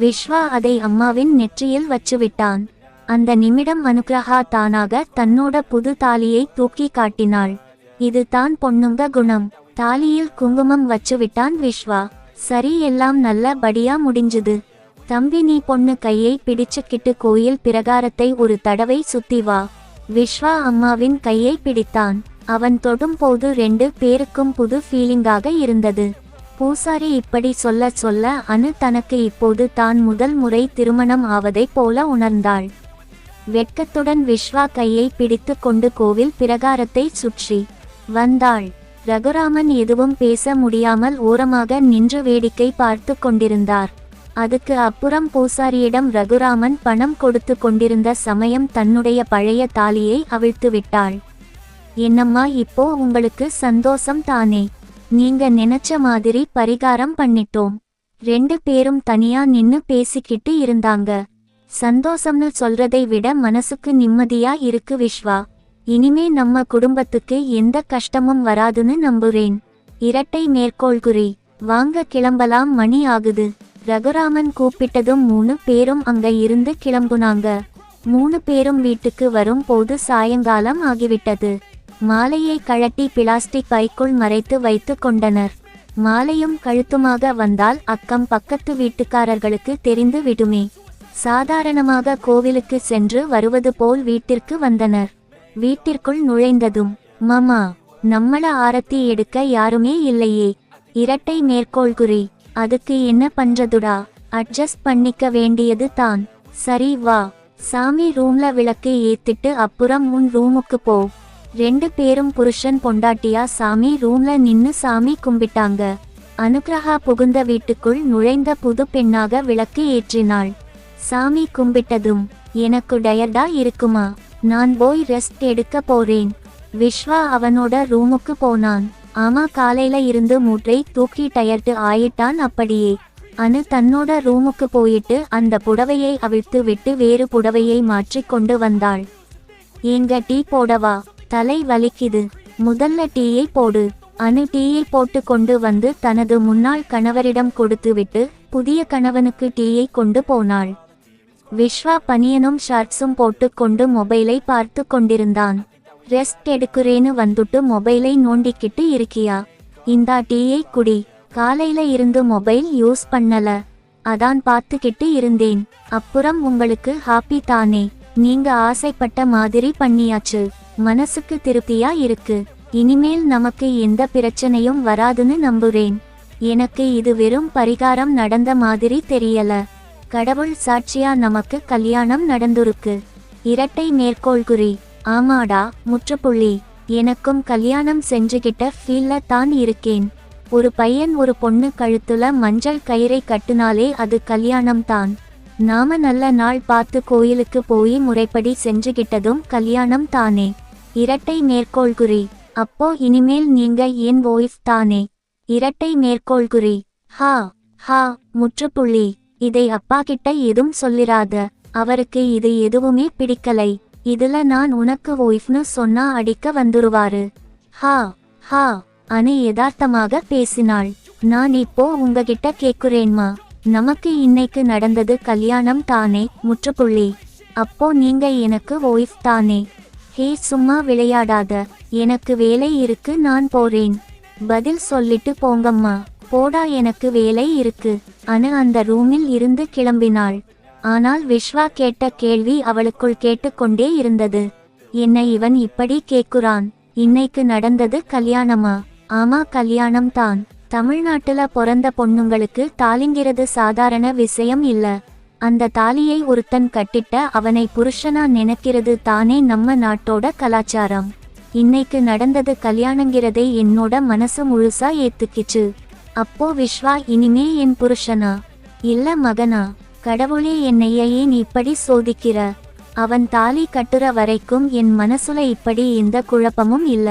விஸ்வா அதை அம்மாவின் நெற்றியில் வச்சுவிட்டான். அந்த நிமிடம் அனுக்கிரஹா தானாக தன்னோட புது தாலியை தூக்கி காட்டினாள். இது தான் பொண்ணுங்க குணம். தாலியில் குங்குமம் வச்சுவிட்டான் விஸ்வா. சரி, எல்லாம் நல்ல படியா முடிஞ்சுது. தம்பி, நீ பொண்ணு கையை பிடிச்சுக்கிட்டு கோயில் பிரகாரத்தை ஒரு தடவை சுத்தி வா. விஸ்வா அம்மாவின் கையை பிடித்தான். அவன் தொடும் போது 2 பேருக்கும் புது ஃபீலிங்காக இருந்தது. பூசாரி இப்படி சொல்ல சொல்ல அனு தனக்கு இப்போது தான் முதல் முறை திருமணம் ஆவதைப் போல உணர்ந்தாள். வெட்கத்துடன் விஸ்வா கையை பிடித்து கொண்டு கோவில் பிரகாரத்தை சுற்றி வந்தாள். ரகுராமன் எதுவும் பேச முடியாமல் ஓரமாக நின்று வேடிக்கை பார்த்து கொண்டிருந்தார். அதுக்கு அப்புறம் பூசாரியிடம் ரகுராமன் பணம் கொடுத்து கொண்டிருந்த சமயம் தன்னுடைய பழைய தாலியை அவிழ்த்து விட்டாள். என்னம்மா, இப்போ உங்களுக்கு சந்தோஷம் தானே? நீங்க நினைச்ச மாதிரி பரிகாரம் பண்ணிட்டோம். 2 பேரும் தனியா நின்னு பேசிக்கிட்டு இருந்தாங்க. சந்தோஷம்னு சொல்றதை விட மனசுக்கு நிம்மதியா இருக்கு விஸ்வா. இனிமே நம்ம குடும்பத்துக்கு எந்த கஷ்டமும் வராதுன்னு நம்புறேன். இரட்டை மேற்கோள்குறி. வாங்க கிளம்பலாம், மணி ஆகுது. ரகுராமன் கூப்பிட்டதும் 3 பேரும் அங்க இருந்து கிளம்புனாங்க. 3 பேரும் வீட்டுக்கு வரும் போது சாயங்காலம் ஆகிவிட்டது. மாலையை கழட்டி பிளாஸ்டிக் பைக்குள் மறைத்து வைத்து கொண்டனர். மாலையும் கழுத்துமாக வந்தால் அக்கம் பக்கத்து வீட்டுக்காரர்களுக்கு தெரிந்து விடுமே. சாதாரணமாக கோவிலுக்கு சென்று வருவது போல் வீட்டிற்கு வந்தனர். வீட்டிற்குள் நுழைந்ததும், மாமா, நம்மள ஆரத்தி எடுக்க யாருமே இல்லையே. இரட்டை மேற்கோள்குறி. அதுக்கு என்ன பண்றதுடா, அட்ஜஸ்ட் பண்ணிக்க வேண்டியது தான். சரி வா, சாமி ரூம்ல விளக்கு ஏத்திட்டு அப்புறம் உன் ரூமுக்கு போ. 2 பேரும் புருஷன் பொண்டாட்டியா சாமி ரூம்ல நின்னு சாமி கும்பிட்டாங்க. அனுக்கிரஹா புகுந்த வீட்டுக்குள் நுழைந்த புது பெண்ணாக விளக்கு ஏற்றினாள். சாமி கும்பிட்டதும், எனக்கு டயர்டா இருக்குமா, நான் போய் ரெஸ்ட் எடுக்க போறேன். விஸ்வா அவனோட ரூமுக்கு போனான். ஆமா, காலையில இருந்து மூட்டை தூக்கி டயர்டு ஆயிட்டான். அப்படியே அனு தன்னோட ரூமுக்கு போயிட்டு அந்த புடவையை அவிழ்த்து விட்டு வேறு புடவையை மாற்றி கொண்டு வந்தாள். ஏங்க டீ போடவா? தலை வலிக்குது. முதல்ல டீயை போடு. அனு டீயை போட்டு கொண்டு வந்து தனது முன்னாள் கணவரிடம் கொடுத்துவிட்டு புதிய கணவனுக்கு டீயை கொண்டு போனாள். விஸ்வா பனியனும் ஷர்ட்ஸும் போட்டு கொண்டு மொபைலை பார்த்து கொண்டிருந்தான். ரெஸ்ட் எடுக்கிறேன்னு வந்துட்டு மொபைலை நோண்டிக்கிட்டு இருக்கியா? இந்தா டீயை குடி. காலையில இருந்து மொபைல் யூஸ் பண்ணல, அதான் பார்த்துக்கிட்டு இருந்தேன். அப்புறம் உங்களுக்கு ஹாப்பி தானே? நீங்க ஆசைப்பட்ட மாதிரி பண்ணியாச்சு. மனசுக்கு திருப்தியா இருக்கு. இனிமேல் நமக்கு எந்த பிரச்சனையும் வராதுன்னு நம்புறேன். எனக்கு இது வெறும் பரிகாரம் நடந்த மாதிரி தெரியல. கடவுள் சாட்சியா நமக்கு கல்யாணம் நடந்துருக்கு. இரட்டை மேற்கோள்குறி. ஆமாடா, முற்றுப்புள்ளி. எனக்கும் கல்யாணம் செஞ்சுகிட்ட ஃபீல்ல தான் இருக்கேன். ஒரு பையன் ஒரு பொண்ணு கழுத்துல மஞ்சள் கயிறை கட்டுனாலே அது கல்யாணம் தான். நாம நல்ல நாள் பார்த்து கோயிலுக்கு போய் முறைப்படி செஞ்சுகிட்டதும் கல்யாணம் தானே. இரட்டை மேற்கோள்குறி. அப்போ இனிமேல் நீங்க என் ஒய்ஃப் தானே? இரட்டை மேற்கோள்குறி. ஹா ஹா முற்றுப்புள்ளி. இதை அப்பா கிட்ட எதுவும் சொல்லிராத. அவருக்கு இது எதுவுமே பிடிக்கலை. இதுல நான் உனக்கு ஒய்ஃப்னு சொன்னா அடிக்க வந்துருவாரு. ஹா ஹா. அனு யதார்த்தமாக பேசினாள். நான் இப்போ உங்ககிட்ட கேக்குறேன்மா, நமக்கு இன்னைக்கு நடந்தது கல்யாணம் தானே? முற்றுப்புள்ளி. அப்போ நீங்க எனக்கு ஒய்ஃப் தானே? ஹே, சும்மா விளையாடாத. எனக்கு வேலை இருக்கு, நான் போறேன். பதில் சொல்லிட்டு போங்கம்மா. போடா, எனக்கு வேலை இருக்கு. அனு அந்த ரூமில் இருந்து கிளம்பினாள். ஆனால் விஸ்வா கேட்ட கேள்வி அவளுக்குள் கேட்டுக்கொண்டே இருந்தது. என்ன இவன் இப்படி கேக்குறான்? இன்னைக்கு நடந்தது கல்யாணமா? ஆமா, கல்யாணம் தான். தமிழ்நாட்டுல பிறந்த பொண்ணுங்களுக்கு தாலிங்கிறது சாதாரண விஷயம் இல்ல. அந்த தாலியை ஒருத்தன் கட்டிட்ட அவனை புருஷனா நினைக்கிறது தானே நம்ம நாட்டோட கலாச்சாரம். இன்னைக்கு நடந்தது கல்யாணங்கிறதை என்னோட மனசு முழுசா ஏத்துக்கிச்சு. அப்போ விஸ்வா இனிமே என் புருஷனா இல்ல மகனா? கடவுளே, என்னைய ஏன் இப்படி சோதிக்கிற? அவன் தாலி கட்டுற வரைக்கும் என் மனசுல இப்படி எந்த குழப்பமும் இல்ல.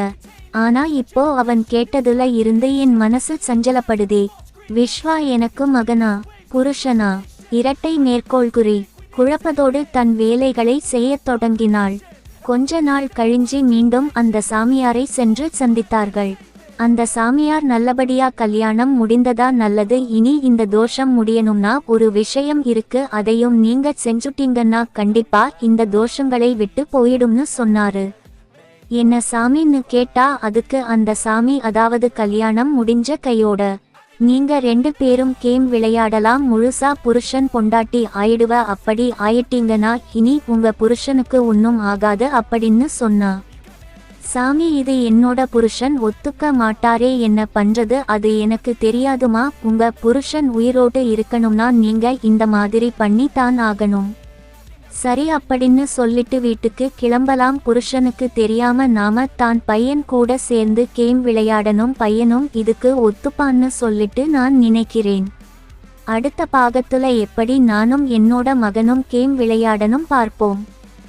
ஆனா இப்போ அவன் கேட்டதுல இருந்து என் மனசு சஞ்சலப்படுதே. விஸ்வா எனக்கு மகனா புருஷனா? இரட்டை மேற்கோள்குறி. குழப்பத்தோடு தன் வேலைகளை செய்யத் தொடங்கினாள். கொஞ்ச நாள் கழிஞ்சு மீண்டும் அந்த சாமியாரை சென்று சந்தித்தார்கள். அந்த சாமியார் நல்லபடியா கல்யாணம் முடிந்ததா? நல்லது. இனி இந்த தோஷம் முடியணும்னா ஒரு விஷயம் இருக்கு, அதையும் நீங்க செஞ்சுட்டீங்கன்னா கண்டிப்பா இந்த தோஷங்களை விட்டு போயிடும்னு சொன்னாரு. என்ன சாமின்னு கேட்டா அதுக்கு அந்த சாமி, அதாவது கல்யாணம் முடிஞ்ச கையோட நீங்க 2 பேரும் கேம் விளையாடலாம், முழுசா புருஷன் பொண்டாட்டி ஆயிடுவ. அப்படி ஆயிட்டீங்கன்னா இனி உங்க புருஷனுக்கு ஒன்னும் ஆகாது அப்படின்னு சொன்னா. சாமி, இது என்னோட புருஷன் ஒத்துக்க மாட்டாரே, என்ன பண்றது? அது எனக்கு தெரியாதுமா. உங்க புருஷன் உயிரோடு இருக்கணும்னா நீங்க இந்த மாதிரி பண்ணி தான் ஆகணும். சரி அப்படின்னு சொல்லிட்டு வீட்டுக்கு கிளம்பலாம். புருஷனுக்கு தெரியாம நாம தான் பையன் கூட சேர்ந்து கேம் விளையாடணும். பையனும் இதுக்கு ஒத்துப்பான்னு சொல்லிட்டு நான் நினைக்கிறேன். அடுத்த பாகத்துல எப்படி நானும் என்னோட மகனும் கேம் விளையாடணும் பார்ப்போம்.